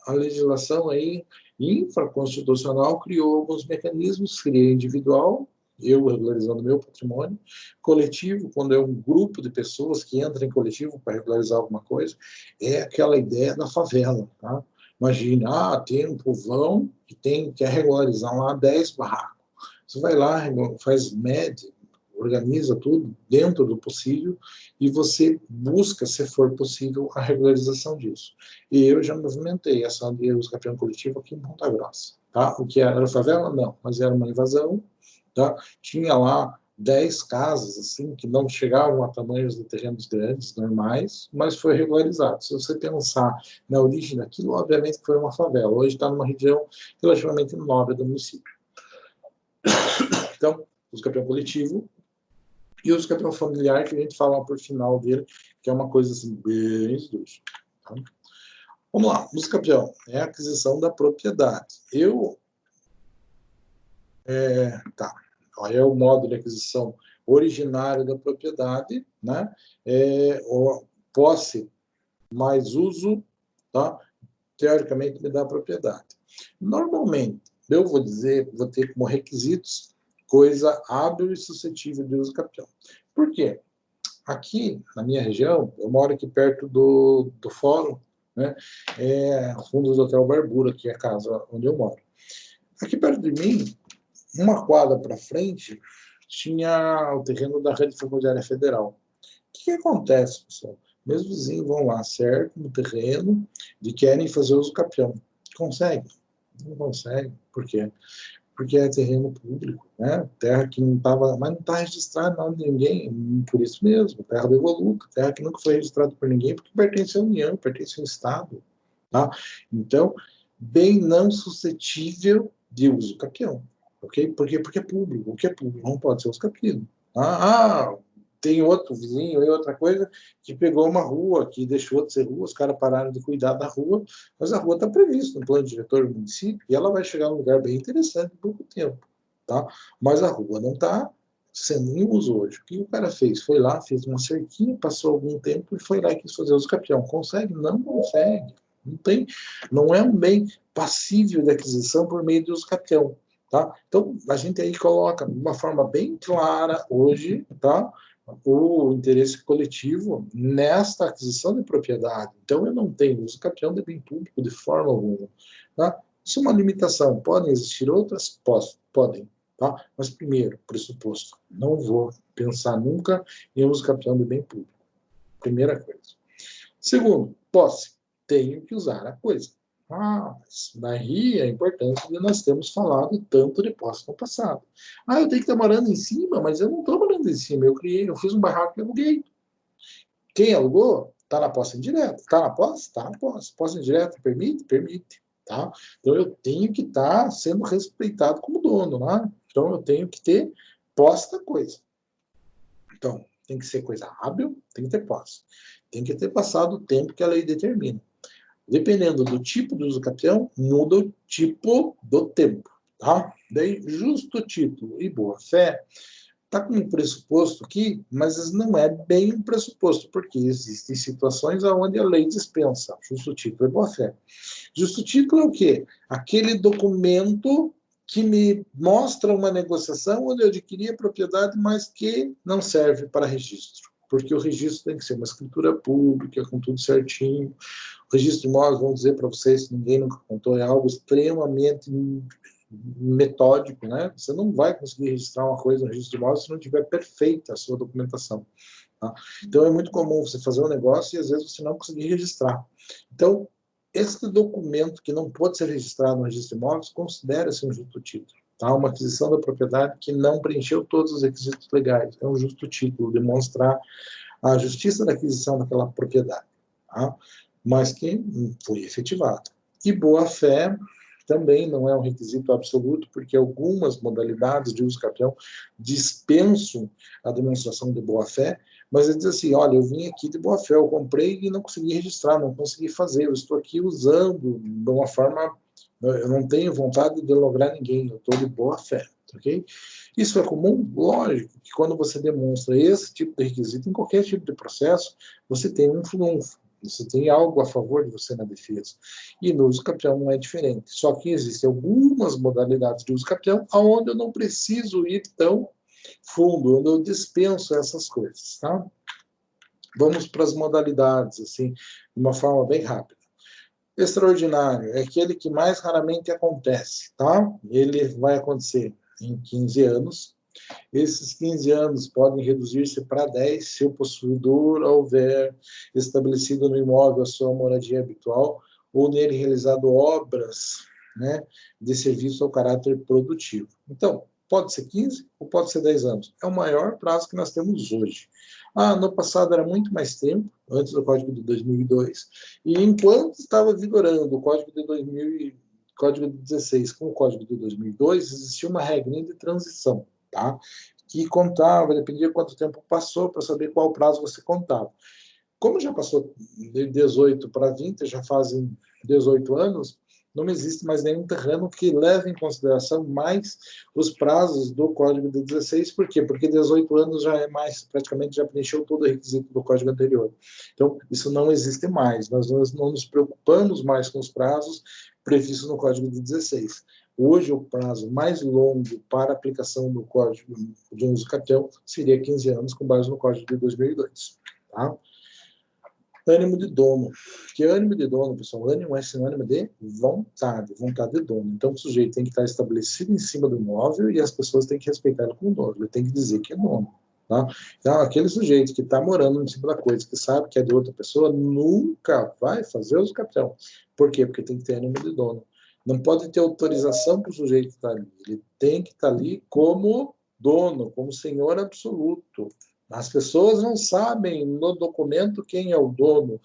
a legislação aí infraconstitucional criou alguns mecanismos, cria individual, eu regularizando meu patrimônio, coletivo, quando é um grupo de pessoas que entram em coletivo para regularizar alguma coisa, é aquela ideia da favela, tá? Imagina, tem um povão que quer regularizar lá 10 barracos. Você vai lá, faz média, organiza tudo dentro do possível e você busca, se for possível, a regularização disso. E eu já movimentei essa de uso capião coletivo aqui em Ponta Grossa. Tá? O que era favela? Não, mas era uma invasão. Tá? Tinha lá 10 casas assim que não chegavam a tamanhos de terrenos grandes, normais, mas foi regularizado. Se você pensar na origem daquilo, obviamente foi uma favela. Hoje está numa região relativamente nobre do município. Então, uso capião coletivo e uso capião familiar, que a gente fala por final dele, que é uma coisa assim, bem esdrúxula. Tá? Vamos lá, uso capião é a aquisição da propriedade. Tá. Aí é o modo de aquisição originário da propriedade, né? Posse mais uso, tá? Teoricamente me dá propriedade. Normalmente, eu vou ter como requisitos coisa hábil e suscetível de uso capião. Por quê? Aqui, na minha região, eu moro aqui perto do fórum, né? Fundos do Hotel Barbura, que é a casa onde eu moro. Aqui perto de mim, uma quadra para frente, tinha o terreno da Rede Ferroviária Federal. O que acontece, pessoal? Meus vizinhos vão lá, cercam no terreno e querem fazer uso capião. Consegue? Não consegue. Por quê? Porque é terreno público, né? Terra que não estava, mas não está registrada nada de ninguém, por isso mesmo, terra devoluta, terra que nunca foi registrada por ninguém, porque pertence à União, pertence ao Estado, tá? Então, bem não suscetível de uso capião, ok? Por quê? Porque é público, o que é público não pode ser uso capião. Tem outro vizinho e outra coisa que pegou uma rua, que deixou de ser rua, os caras pararam de cuidar da rua, mas a rua está prevista no plano diretor do município e ela vai chegar num lugar bem interessante em pouco tempo, tá? Mas a rua não está sendo em uso hoje. O que o cara fez? Foi lá, fez uma cerquinha, passou algum tempo e foi lá e quis fazer uso capião. Consegue? Não consegue. Não é um bem passível de aquisição por meio de uso capião. Tá? Então, a gente aí coloca de uma forma bem clara hoje, tá? O interesse coletivo nesta aquisição de propriedade. Então, eu não tenho uso capião de bem público de forma alguma. Tá? Isso é uma limitação. Podem existir outras? Podem. Tá? Mas, primeiro, pressuposto, não vou pensar nunca em uso capião de bem público. Primeira coisa. Segundo, posse. Tenho que usar a coisa. Mas daí a importância de nós termos falado tanto de posse no passado. Eu tenho que estar morando em cima, mas eu não estou morando em cima. Eu fiz um barraco e aluguei. Quem alugou está na posse indireta. Está na posse? Está na posse. Posse indireta permite? Permite. Tá? Então eu tenho que estar sendo respeitado como dono. Né? Então eu tenho que ter posse da coisa. Então, tem que ser coisa hábil, tem que ter posse. Tem que ter passado o tempo que a lei determina. Dependendo do tipo do uso capião, muda o tipo do tempo. Tá? Daí, justo título e boa-fé está com um pressuposto aqui, mas não é bem um pressuposto, porque existem situações onde a lei dispensa justo título e boa-fé. Justo título é o quê? Aquele documento que me mostra uma negociação onde eu adquiri a propriedade, mas que não serve para registro. Porque o registro tem que ser uma escritura pública, com tudo certinho. O registro de imóveis, vamos dizer para vocês, se ninguém nunca contou, é algo extremamente metódico, né? Você não vai conseguir registrar uma coisa no registro de imóveis se não tiver perfeita a sua documentação. Tá? Então, é muito comum você fazer um negócio e, às vezes, você não conseguir registrar. Então, esse documento que não pode ser registrado no registro de imóveis considera-se um justo título. Tá? Uma aquisição da propriedade que não preencheu todos os requisitos legais. É um justo título, demonstrar a justiça da aquisição daquela propriedade. Tá? Mas que foi efetivado. E boa-fé também não é um requisito absoluto, porque algumas modalidades de uso capião dispensam a demonstração de boa-fé, mas ele diz assim, olha, eu vim aqui de boa-fé, eu comprei e não consegui registrar, não consegui fazer, eu estou aqui usando de uma forma, eu não tenho vontade de lograr ninguém, eu estou de boa-fé, ok? Isso é comum? Lógico que quando você demonstra esse tipo de requisito em qualquer tipo de processo, você tem um trunfo. Você tem algo a favor de você na defesa. E no uso capião não é diferente. Só que existem algumas modalidades de uso capião onde eu não preciso ir tão fundo, onde eu dispenso essas coisas. Tá? Vamos para as modalidades, assim, de uma forma bem rápida. Extraordinário é aquele que mais raramente acontece. Tá? Ele vai acontecer em 15 anos. Esses 15 anos podem reduzir-se para 10 se o possuidor houver estabelecido no imóvel a sua moradia habitual ou nele realizado obras, né, de serviço ao caráter produtivo. Então, pode ser 15 ou pode ser 10 anos. É o maior prazo que nós temos hoje. No passado era muito mais tempo, antes do Código de 2002, e enquanto estava vigorando o Código de 2000, Código de 16 com o Código de 2002, existia uma regrinha de transição. Tá? Que contava, dependia de quanto tempo passou para saber qual prazo você contava. Como já passou de 18 para 20, já fazem 18 anos, não existe mais nenhum terreno que leve em consideração mais os prazos do Código de 16. Por quê? Porque 18 anos já é mais, praticamente já preencheu todo o requisito do Código anterior. Então, isso não existe mais. Nós não nos preocupamos mais com os prazos previstos no Código de 16. Hoje, o prazo mais longo para aplicação do Código de uso capião seria 15 anos, com base no Código de 2002. Tá? Ânimo de dono. Que ânimo de dono, pessoal? Ânimo é sinônimo de vontade, vontade de dono. Então, o sujeito tem que estar estabelecido em cima do imóvel e as pessoas têm que respeitar ele como dono. Ele tem que dizer que é dono. Tá? Então, aquele sujeito que está morando em cima da coisa, que sabe que é de outra pessoa, nunca vai fazer uso capião. Por quê? Porque tem que ter ânimo de dono. Não pode ter autorização para o sujeito estar ali. Ele tem que estar ali como dono, como senhor absoluto. As pessoas não sabem no documento quem é o dono.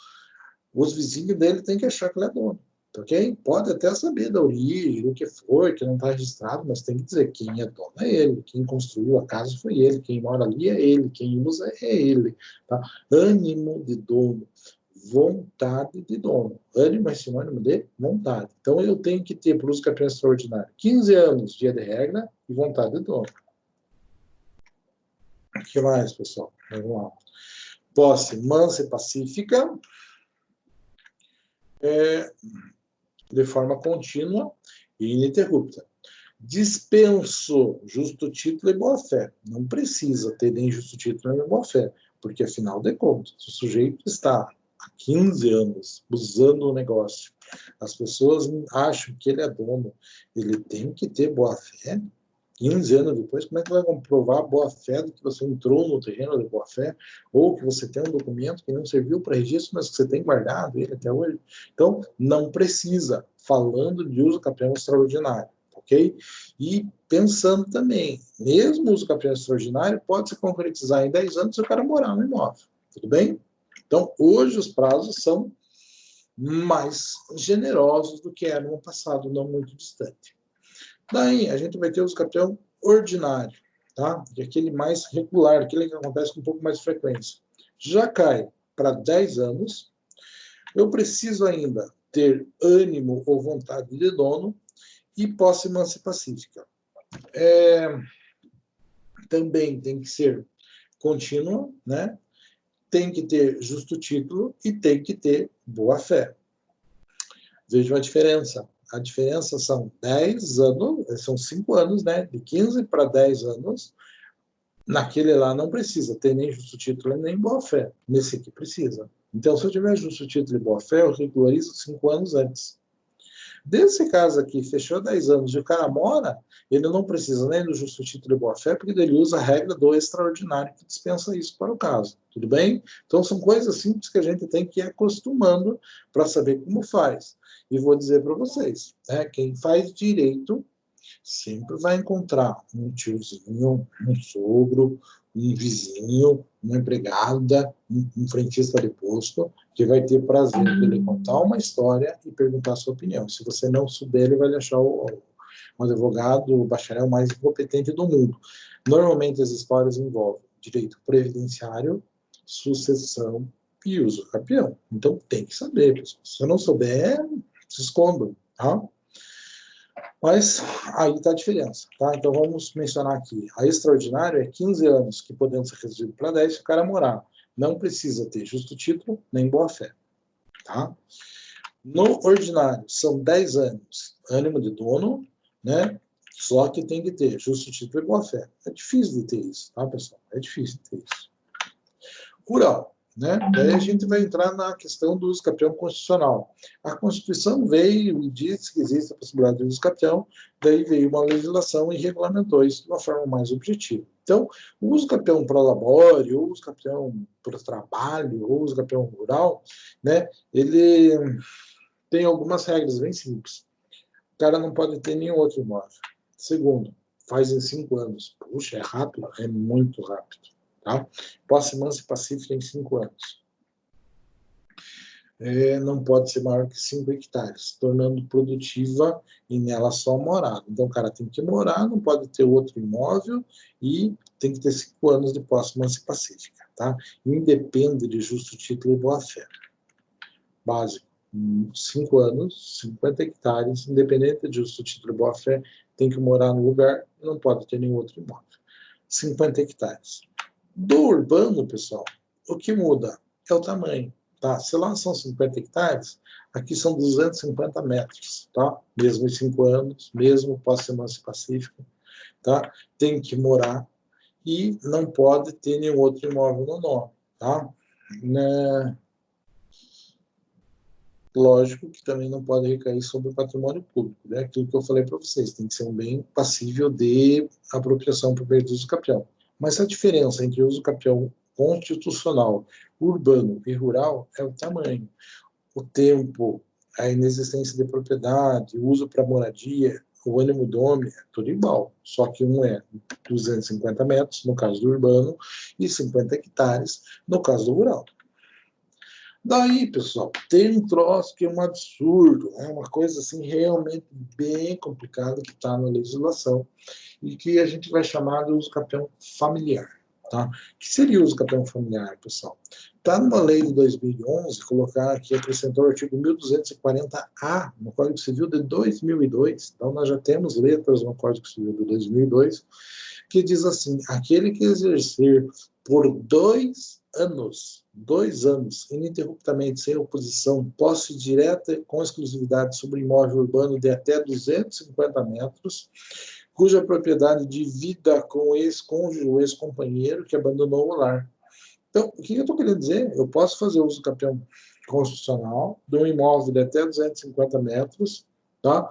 Os vizinhos dele têm que achar que ele é dono. Ok? Pode até saber da origem, o que foi, que não está registrado, mas tem que dizer quem é dono é ele, quem construiu a casa foi ele, quem mora ali é ele, quem usa é ele. Tá? Ânimo de dono, vontade de dono. Ânimo é sinônimo de vontade. Então eu tenho que ter, para o uso capião extraordinário, 15 anos, via de regra, e vontade de dono. O que mais, pessoal? Vamos lá. Posse mansa e pacífica, de forma contínua e ininterrupta. Dispenso justo título e boa-fé. Não precisa ter nem justo título nem boa-fé, porque, afinal de contas, o sujeito está há 15 anos usando o negócio. As pessoas acham que ele é dono. Ele tem que ter boa-fé. 15 anos depois, como é que vai comprovar a boa-fé de que você entrou no terreno de boa-fé, ou que você tem um documento que não serviu para registro, mas que você tem guardado ele até hoje? Então, não precisa, falando de uso capião extraordinário, ok? E pensando também, mesmo o uso capião extraordinário pode se concretizar em 10 anos se o cara morar no imóvel, tudo bem? Então, hoje os prazos são mais generosos do que eram no passado, não muito distante. Daí, a gente vai ter uso capião ordinário, tá? Que é aquele mais regular, aquele que acontece com um pouco mais de frequência. Já cai para 10 anos. Eu preciso ainda ter ânimo ou vontade de dono e posse mansa e pacífica. Também tem que ser contínua, né? Tem que ter justo título e tem que ter boa-fé. Veja a diferença. A diferença são 10 anos, são 5 anos, né? De 15 para 10 anos. Naquele lá não precisa ter nem justo título nem boa-fé. Nesse aqui precisa. Então, se eu tiver justo título e boa-fé, eu regularizo 5 anos antes. Desse caso aqui, fechou 10 anos e o cara mora, ele não precisa nem do justo título e boa-fé, porque ele usa a regra do extraordinário que dispensa isso para o caso. Tudo bem? Então, são coisas simples que a gente tem que ir acostumando para saber como faz. E vou dizer para vocês, né, quem faz direito sempre vai encontrar um tiozinho, um sogro, um vizinho, uma empregada, um frentista de posto, que vai ter prazer em ele contar uma história e perguntar a sua opinião. Se você não souber, ele vai lhe achar um advogado, o bacharel mais incompetente do mundo. Normalmente as histórias envolvem direito previdenciário, sucessão e uso capião. Então tem que saber, pessoal. Se você não souber, se esconda, tá? Mas aí está a diferença, tá? Então vamos mencionar aqui. A extraordinária é 15 anos, que podendo ser reduzido para 10 se o cara morar. Não precisa ter justo título nem boa-fé, tá? No ordinário, são 10 anos, ânimo de dono, né? Só que tem que ter justo título e boa-fé. É difícil de ter isso, tá, pessoal? É difícil de ter isso. Rural. Né? Daí a gente vai entrar na questão do uso capião constitucional. A Constituição veio e disse que existe a possibilidade de uso capião, daí veio uma legislação e regulamentou isso de uma forma mais objetiva. Então, o uso capião para labore, o uso capião para trabalho, o uso capião rural, né? Ele tem algumas regras bem simples. O cara não pode ter nenhum outro imóvel. Segundo, faz em 5 anos. Puxa, é rápido? É muito rápido. Tá? Posse mansa e pacífica em 5 anos. Não pode ser maior que 5 hectares, tornando produtiva e nela só morada. Então, o cara tem que morar, não pode ter outro imóvel e tem que ter 5 anos de posse mansa e pacífica. Tá? Independe de justo título e boa-fé. Básico. 5 anos, 50 hectares, independente de justo título e boa-fé, tem que morar no lugar e não pode ter nenhum outro imóvel. 50 hectares. Do urbano, pessoal, o que muda é o tamanho. Tá? Se lá são 50 hectares, aqui são 250 metros. Tá? Mesmo em 5 anos, mesmo posse mansa e pacífica. Tá? Tem que morar e não pode ter nenhum outro imóvel no nome. Tá? Lógico que também não pode recair sobre o patrimônio público. Né? Aquilo que eu falei para vocês, tem que ser um bem passível de apropriação por meio do uso capião. Mas a diferença entre o uso capião constitucional, urbano e rural é o tamanho, o tempo, a inexistência de propriedade, o uso para moradia, o ânimo dome, é tudo igual. Só que um é 250 metros, no caso do urbano, e 50 hectares, no caso do rural. Daí, pessoal, tem um troço que é um absurdo, é uma coisa assim realmente bem complicada que está na legislação e que a gente vai chamar de uso capião familiar. Tá? O que seria o uso capião familiar, pessoal? Está numa lei de 2011, colocar aqui, acrescentou o artigo 1240-A no Código Civil de 2002, então nós já temos letras no Código Civil de 2002, que diz assim, aquele que exercer por 2 anos, ininterruptamente, sem oposição, posse direta com exclusividade sobre imóvel urbano de até 250 metros, cuja propriedade divida com o ex-cônjuge ou ex-companheiro que abandonou o lar. Então, o que eu estou querendo dizer? Eu posso fazer uso capião constitucional de um imóvel de até 250 metros, tá?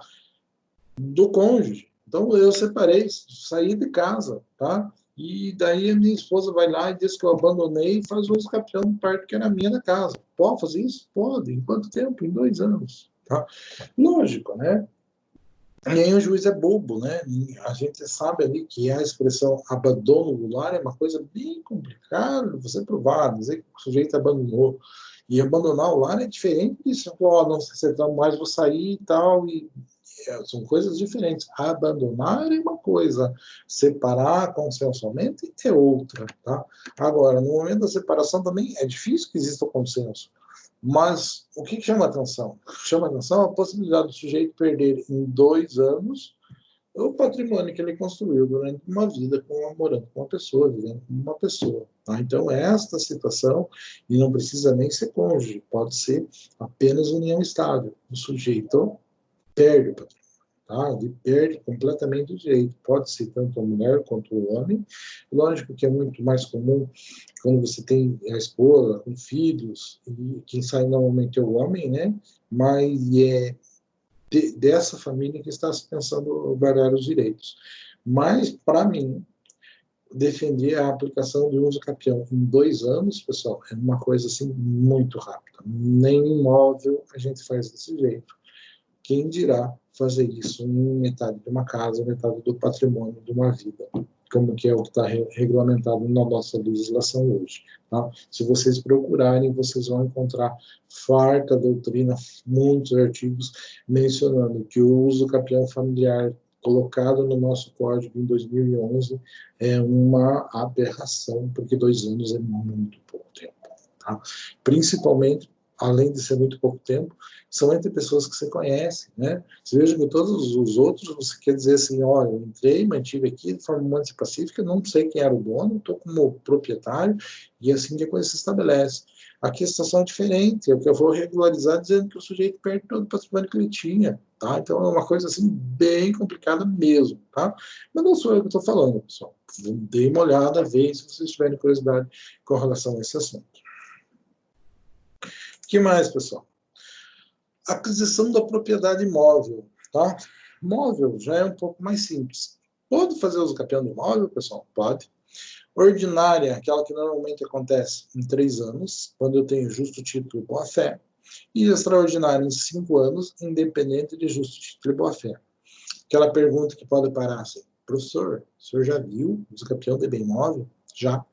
Do cônjuge, Então, eu separei, saí de casa, tá? E daí a minha esposa vai lá e diz que eu abandonei e faz uso capião do parque que era minha da casa. Pode fazer isso? Pode. Em quanto tempo? Em 2 anos. Tá? Lógico, né? Nem o juiz é bobo, né? A gente sabe ali que a expressão abandono do lar é uma coisa bem complicada de você provar, dizer que o sujeito abandonou. E abandonar o lar é diferente disso. Oh, não sei se eu mais vou sair e tal, são coisas diferentes. Abandonar é uma coisa, separar consensualmente é outra, tá? Agora, no momento da separação também é difícil que exista o consenso. Mas o que chama atenção? Chama atenção a possibilidade do sujeito perder em 2 anos o patrimônio que ele construiu durante uma vida morando com uma pessoa, vivendo com uma pessoa. Tá? Então, esta situação, e não precisa nem ser cônjuge, pode ser apenas união estável. O sujeito perde o patrimônio. Tá? Ele perde completamente o direito. Pode ser tanto a mulher quanto o homem. Lógico que é muito mais comum quando você tem a esposa, com filhos, e quem sai normalmente é o homem, né? Mas é dessa família que está se pensando variar os direitos. Mas, para mim, defender a aplicação de uso capião em 2 anos, pessoal, é uma coisa assim muito rápida. Nem imóvel a gente faz desse jeito. Quem dirá fazer isso em metade de uma casa, metade do patrimônio de uma vida, como que é o que está regulamentado na nossa legislação hoje. Tá? Se vocês procurarem, vocês vão encontrar farta doutrina, muitos artigos mencionando que o uso capião familiar colocado no nosso código em 2011 é uma aberração, porque 2 anos é muito pouco tempo. Tá? Principalmente, além de ser muito pouco tempo, são entre pessoas que você conhece, né? Você veja que todos os outros, você quer dizer assim, olha, eu entrei, mantive aqui de forma muito pacífica, não sei quem era o dono, estou como proprietário, e assim que a coisa se estabelece. Aqui a situação é diferente, é o que eu vou regularizar dizendo que o sujeito perde todo o patrimônio que ele tinha, tá? Então é uma coisa assim bem complicada mesmo, tá? Mas não sou eu que estou falando, pessoal. Dê uma olhada, veja se vocês tiverem curiosidade com relação a esse assunto. O que mais, pessoal? Aquisição da propriedade imóvel, tá? Móvel já é um pouco mais simples. Pode fazer uso capião de imóvel, pessoal? Pode. Ordinária, aquela que normalmente acontece em 3 anos, quando eu tenho justo título e boa-fé. E extraordinária em 5 anos, independente de justo título e boa-fé. Aquela pergunta que pode parar assim, professor, o senhor já viu uso capião de bem imóvel? Já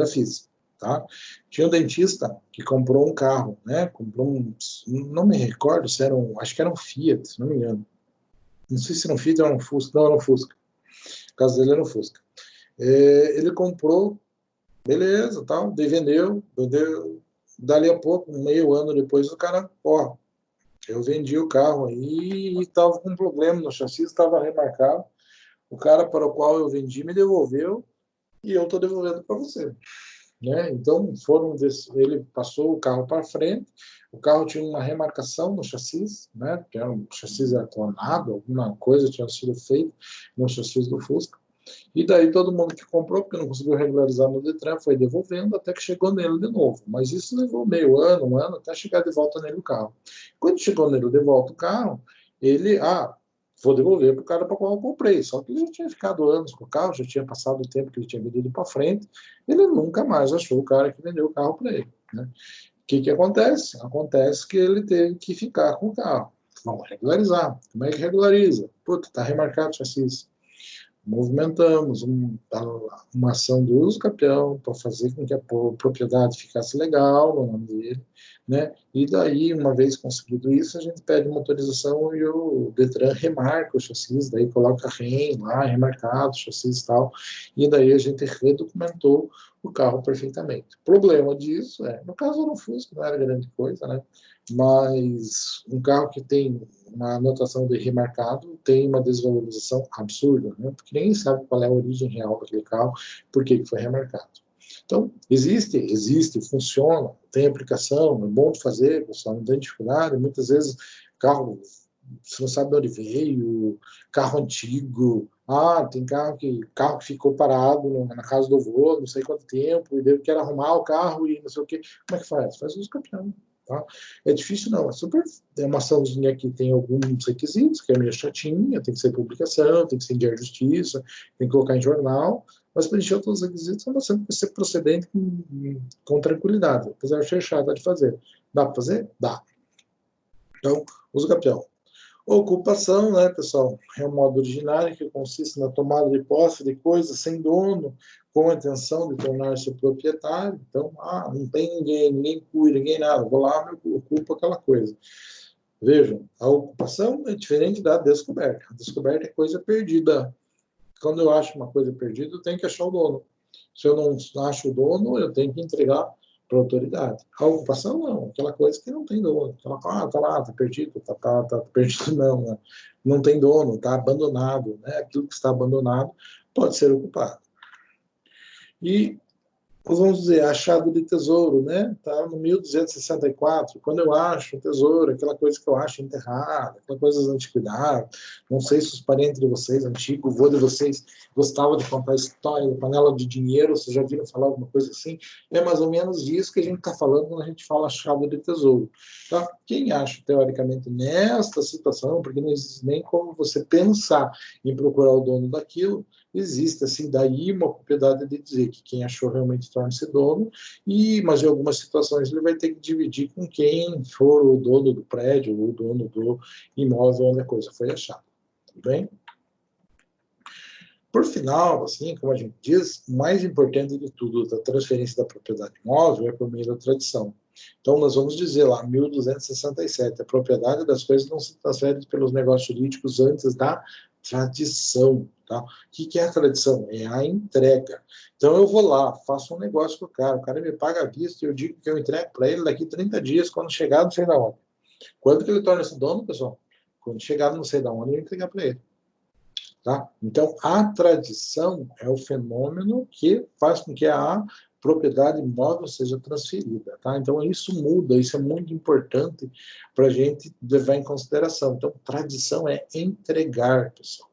fiz. Tá? Tinha um dentista que comprou um carro, né? Comprou não me recordo se era acho que era um Fiat, se não me engano. Não sei se era um Fiat ou era um Fusca, não, era um Fusca. O caso dele era um Fusca. Ele comprou, beleza, tal, daí vendeu, dali a pouco, meio ano depois, o cara, ó, eu vendi o carro aí e estava com um problema no chassi, estava remarcado. O cara para o qual eu vendi me devolveu e eu estou devolvendo para você. Né? Então, ele passou o carro para frente, o carro tinha uma remarcação no chassi, né? Que era um chassi aclamado, alguma coisa tinha sido feita no chassi do Fusca, e daí todo mundo que comprou, porque não conseguiu regularizar no Detran, foi devolvendo até que chegou nele de novo. Mas isso levou meio ano, um ano, até chegar de volta nele o carro. Quando chegou nele de volta o carro, ele, vou devolver para o cara para qual eu comprei. Só que ele já tinha ficado anos com o carro, já tinha passado o tempo que ele tinha vendido para frente, ele nunca mais achou o cara que vendeu o carro para ele. Né? O que acontece? Acontece que ele teve que ficar com o carro. Vamos regularizar. Como é que regulariza? Puta, está remarcado o chassi. Movimentamos uma ação do uso capião para fazer com que a propriedade ficasse legal no nome dele, né? E daí, uma vez conseguido isso, a gente pede uma autorização e o Detran remarca o chassi, daí coloca REM lá, remarcado, chassi e tal, e daí a gente redocumentou o carro perfeitamente. O problema disso no caso era um Fusca, não era grande coisa, né? Mas um carro que tem uma anotação de remarcado tem uma desvalorização absurda, né? Porque ninguém sabe qual é a origem real daquele carro, por que foi remarcado. Então, existe, funciona, tem aplicação, é bom de fazer, pessoal, não tem dificuldade. Muitas vezes, carro, você não sabe de onde veio, carro antigo. Tem carro que ficou parado na casa do avô, não sei quanto tempo, e daí quer arrumar o carro e não sei o quê. Como é que faz? Faz uso capião. Tá? É difícil não, é uma açãozinha que tem alguns requisitos, que é meio chatinha, tem que ser publicação, tem que ser em diário de justiça, tem que colocar em jornal, mas preencher todos os requisitos, você vai ser procedente com tranquilidade, apesar de ser chata de fazer. Dá para fazer? Dá. Então, uso campeão. Ocupação, né, pessoal, é um modo originário que consiste na tomada de posse de coisas sem dono, com a intenção de tornar-se proprietário. Então, não tem ninguém cuida, ninguém nada, vou lá, eu ocupo aquela coisa. Vejam, a ocupação é diferente da descoberta. A descoberta é coisa perdida. Quando eu acho uma coisa perdida, eu tenho que achar o dono. Se eu não acho o dono, eu tenho que entregar para a autoridade. A ocupação não, aquela coisa que não tem dono. Tá lá, tá perdido, tá perdido não, né? Não tem dono, tá abandonado, né? Aquilo que está abandonado pode ser ocupado. E vamos dizer, achado de tesouro, né? Tá no 1264, quando eu acho um tesouro, aquela coisa que eu acho enterrada, aquela coisa das antiguidades, não sei se os parentes de vocês, antigos, o vô de vocês, gostavam de contar a história da panela de dinheiro, vocês já viram falar alguma coisa assim? É mais ou menos disso que a gente está falando quando a gente fala achado de tesouro. Tá? Quem acha, teoricamente, nesta situação, porque não existe nem como você pensar em procurar o dono daquilo, existe, assim, daí uma propriedade de dizer que quem achou realmente torna-se dono, mas em algumas situações ele vai ter que dividir com quem for o dono do prédio, ou o dono do imóvel onde a coisa foi achada. Tudo bem? Por final, assim, como a gente diz, o mais importante de tudo da transferência da propriedade imóvel é por meio da tradição. Então, nós vamos dizer lá, 1267, a propriedade das coisas não se transfere pelos negócios jurídicos antes da tradição. Tá? O que é a tradição? É a entrega. Então, eu vou lá, faço um negócio com o cara me paga a vista e eu digo que eu entrego para ele daqui 30 dias, quando chegar, não sei da onde. Quando que ele torna-se dono, pessoal? Quando chegar, não sei da onde, eu entregar para ele. Tá? Então, a tradição é o fenômeno que faz com que a propriedade imóvel seja transferida. Tá? Então, isso muda, isso é muito importante para a gente levar em consideração. Então, tradição é entregar, pessoal.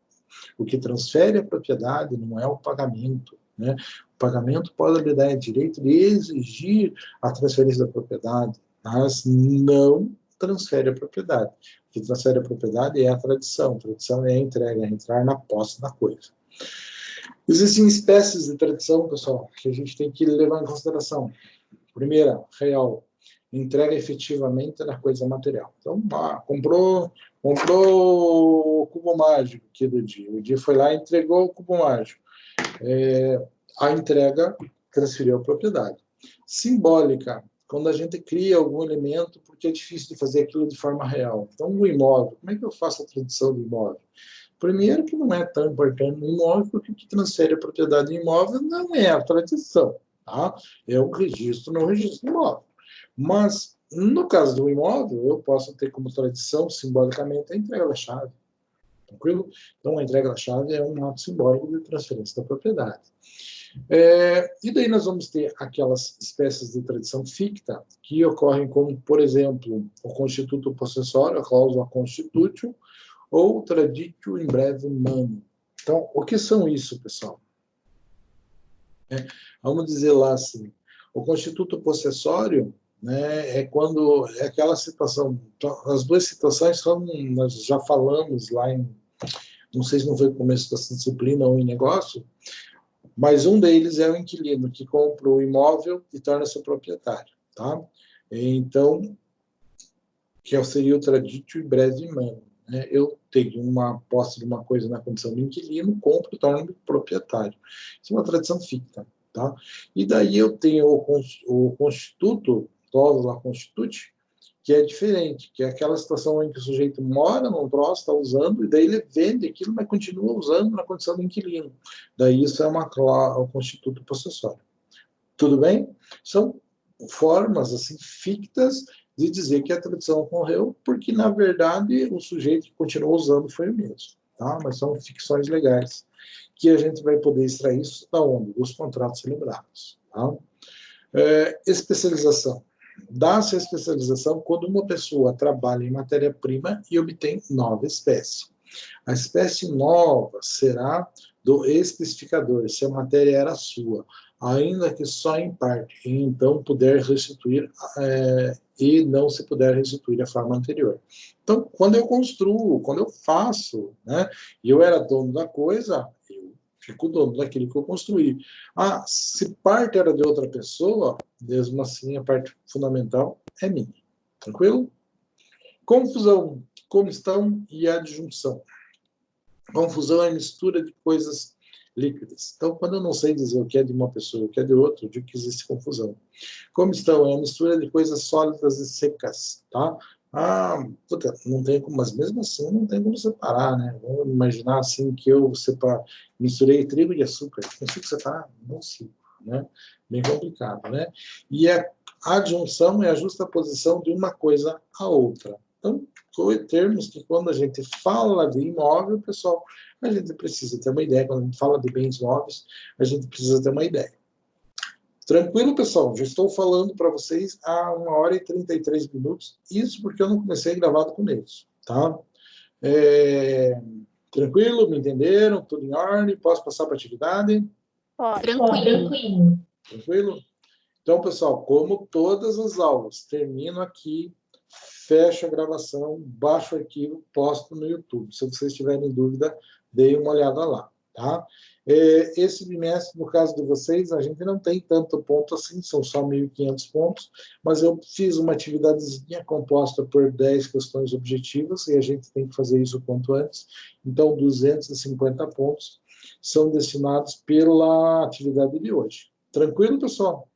O que transfere a propriedade não é o pagamento. Né? O pagamento pode lhe dar o direito de exigir a transferência da propriedade, mas não transfere a propriedade. O que transfere a propriedade é a tradição. A tradição é a entrega, é entrar na posse da coisa. Existem espécies de tradição, pessoal, que a gente tem que levar em consideração. Primeira, real, entrega efetivamente na coisa material. Então, comprou o cubo mágico aqui do dia. O dia foi lá e entregou o cubo mágico. A entrega transferiu a propriedade. Simbólica, quando a gente cria algum elemento porque é difícil de fazer aquilo de forma real. Então, o imóvel, como é que eu faço a tradição do imóvel? Primeiro, que não é tão importante no imóvel, porque o que transfere a propriedade do imóvel não é a tradição, tá? É o registro no registro imóvel. Mas, no caso do imóvel, eu posso ter como tradição, simbolicamente, a entrega da chave. Tranquilo? Então, a entrega da chave é um ato simbólico de transferência da propriedade. E daí nós vamos ter aquelas espécies de tradição ficta que ocorrem como, por exemplo, o constituto possessório, a cláusula constitutio, ou traditio in breve manu. Então, o que são isso, pessoal? Vamos dizer lá assim, o constituto possessório, né, é quando é aquela situação, as duas situações são, nós já falamos lá não sei se não foi no começo dessa disciplina ou em negócio, mas um deles é o inquilino que compra o imóvel e torna-se proprietário, tá? Então, que seria o traditio in breve manu. Né? Eu tenho uma posse de uma coisa na condição de inquilino, compro e torno-me proprietário. Isso é uma tradição ficta. Tá? E daí eu tenho o constituto, cláusula constituti, que é diferente, que é aquela situação em que o sujeito mora num troço, está usando, e daí ele vende aquilo, mas continua usando na condição de inquilino. Daí isso é o constituto possessório. Tudo bem? São formas assim fictas de dizer que a tradição ocorreu, porque, na verdade, o sujeito que continuou usando foi o mesmo. Tá? Mas são ficções legais, que a gente vai poder extrair isso da onde? Dos contratos celebrados. Tá? Especialização. Dá-se a especialização quando uma pessoa trabalha em matéria-prima e obtém nova espécie. A espécie nova será do especificador, se a matéria era sua. ainda que só em parte, e então puder restituir e não se puder restituir a forma anterior. Então, quando eu construo, quando eu faço, né, e eu era dono da coisa, eu fico dono daquilo que eu construí. Ah, se parte era de outra pessoa, mesmo assim a parte fundamental é minha. Tranquilo? Confusão, comistão e adjunção. Confusão é mistura de coisas líquidas. Então, quando eu não sei dizer o que é de uma pessoa e o que é de outra, eu digo que existe confusão. Combustão é a mistura de coisas sólidas e secas, tá? Ah, puta, não tem como, mas mesmo assim não tem como separar, né? Vamos imaginar assim que eu misturei trigo e açúcar. Consigo separar? Não consigo, né? Bem complicado, né? E a adjunção é a justaposição de uma coisa à outra. Então, termos que quando a gente fala de imóvel, pessoal, a gente precisa ter uma ideia. Quando a gente fala de bens móveis, a gente precisa ter uma ideia. Tranquilo, pessoal? Já estou falando para vocês há 1h33. Isso porque eu não comecei gravado com eles, tá? Tranquilo? Me entenderam? Tudo em ordem? Posso passar para a atividade? Tranquilo. Tranquilo? Então, pessoal, como todas as aulas, termino aqui, fecho a gravação, baixo o arquivo, posto no YouTube. Se vocês tiverem dúvida, deem uma olhada lá, tá? Esse bimestre, no caso de vocês, a gente não tem tanto ponto assim, são só 1.500 pontos, mas eu fiz uma atividadezinha composta por 10 questões objetivas, e a gente tem que fazer isso o quanto antes. Então, 250 pontos são destinados pela atividade de hoje. Tranquilo, pessoal?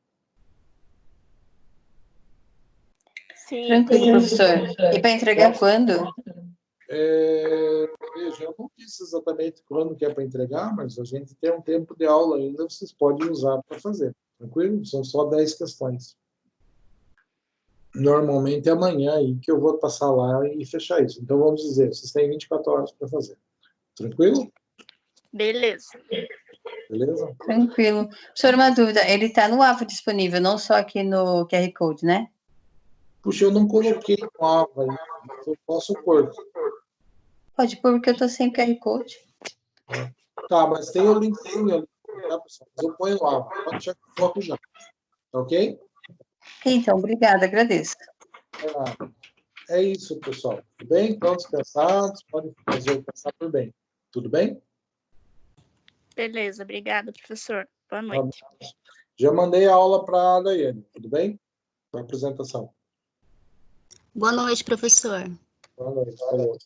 Sim. Tranquilo, professor. E para entregar quando? Veja, eu não disse exatamente quando que é para entregar, mas a gente tem um tempo de aula ainda, vocês podem usar para fazer, tranquilo? São só 10 questões. Normalmente é amanhã aí que eu vou passar lá e fechar isso. Então, vamos dizer, vocês têm 24 horas para fazer. Tranquilo? Beleza. Beleza? Tranquilo. Professor, uma dúvida. Ele está no AVA disponível, não só aqui no QR Code, né? Puxa, eu não coloquei no AVA aí, mas eu posso pôr. Pode pôr, porque eu estou sem QR Code. Tá, mas tem o linkzinho ali, tá, pessoal? Mas eu ponho no AVA. Pode deixar que eu coloco já. Tá ok? Então, obrigada, agradeço. É isso, pessoal. Tudo bem? Estão descansados? Podem fazer o pensar por bem. Tudo bem? Beleza, obrigada, professor. Boa noite. Já mandei a aula para a Daiane, tudo bem? Para a apresentação. Boa noite, professor. Boa noite. Valeu.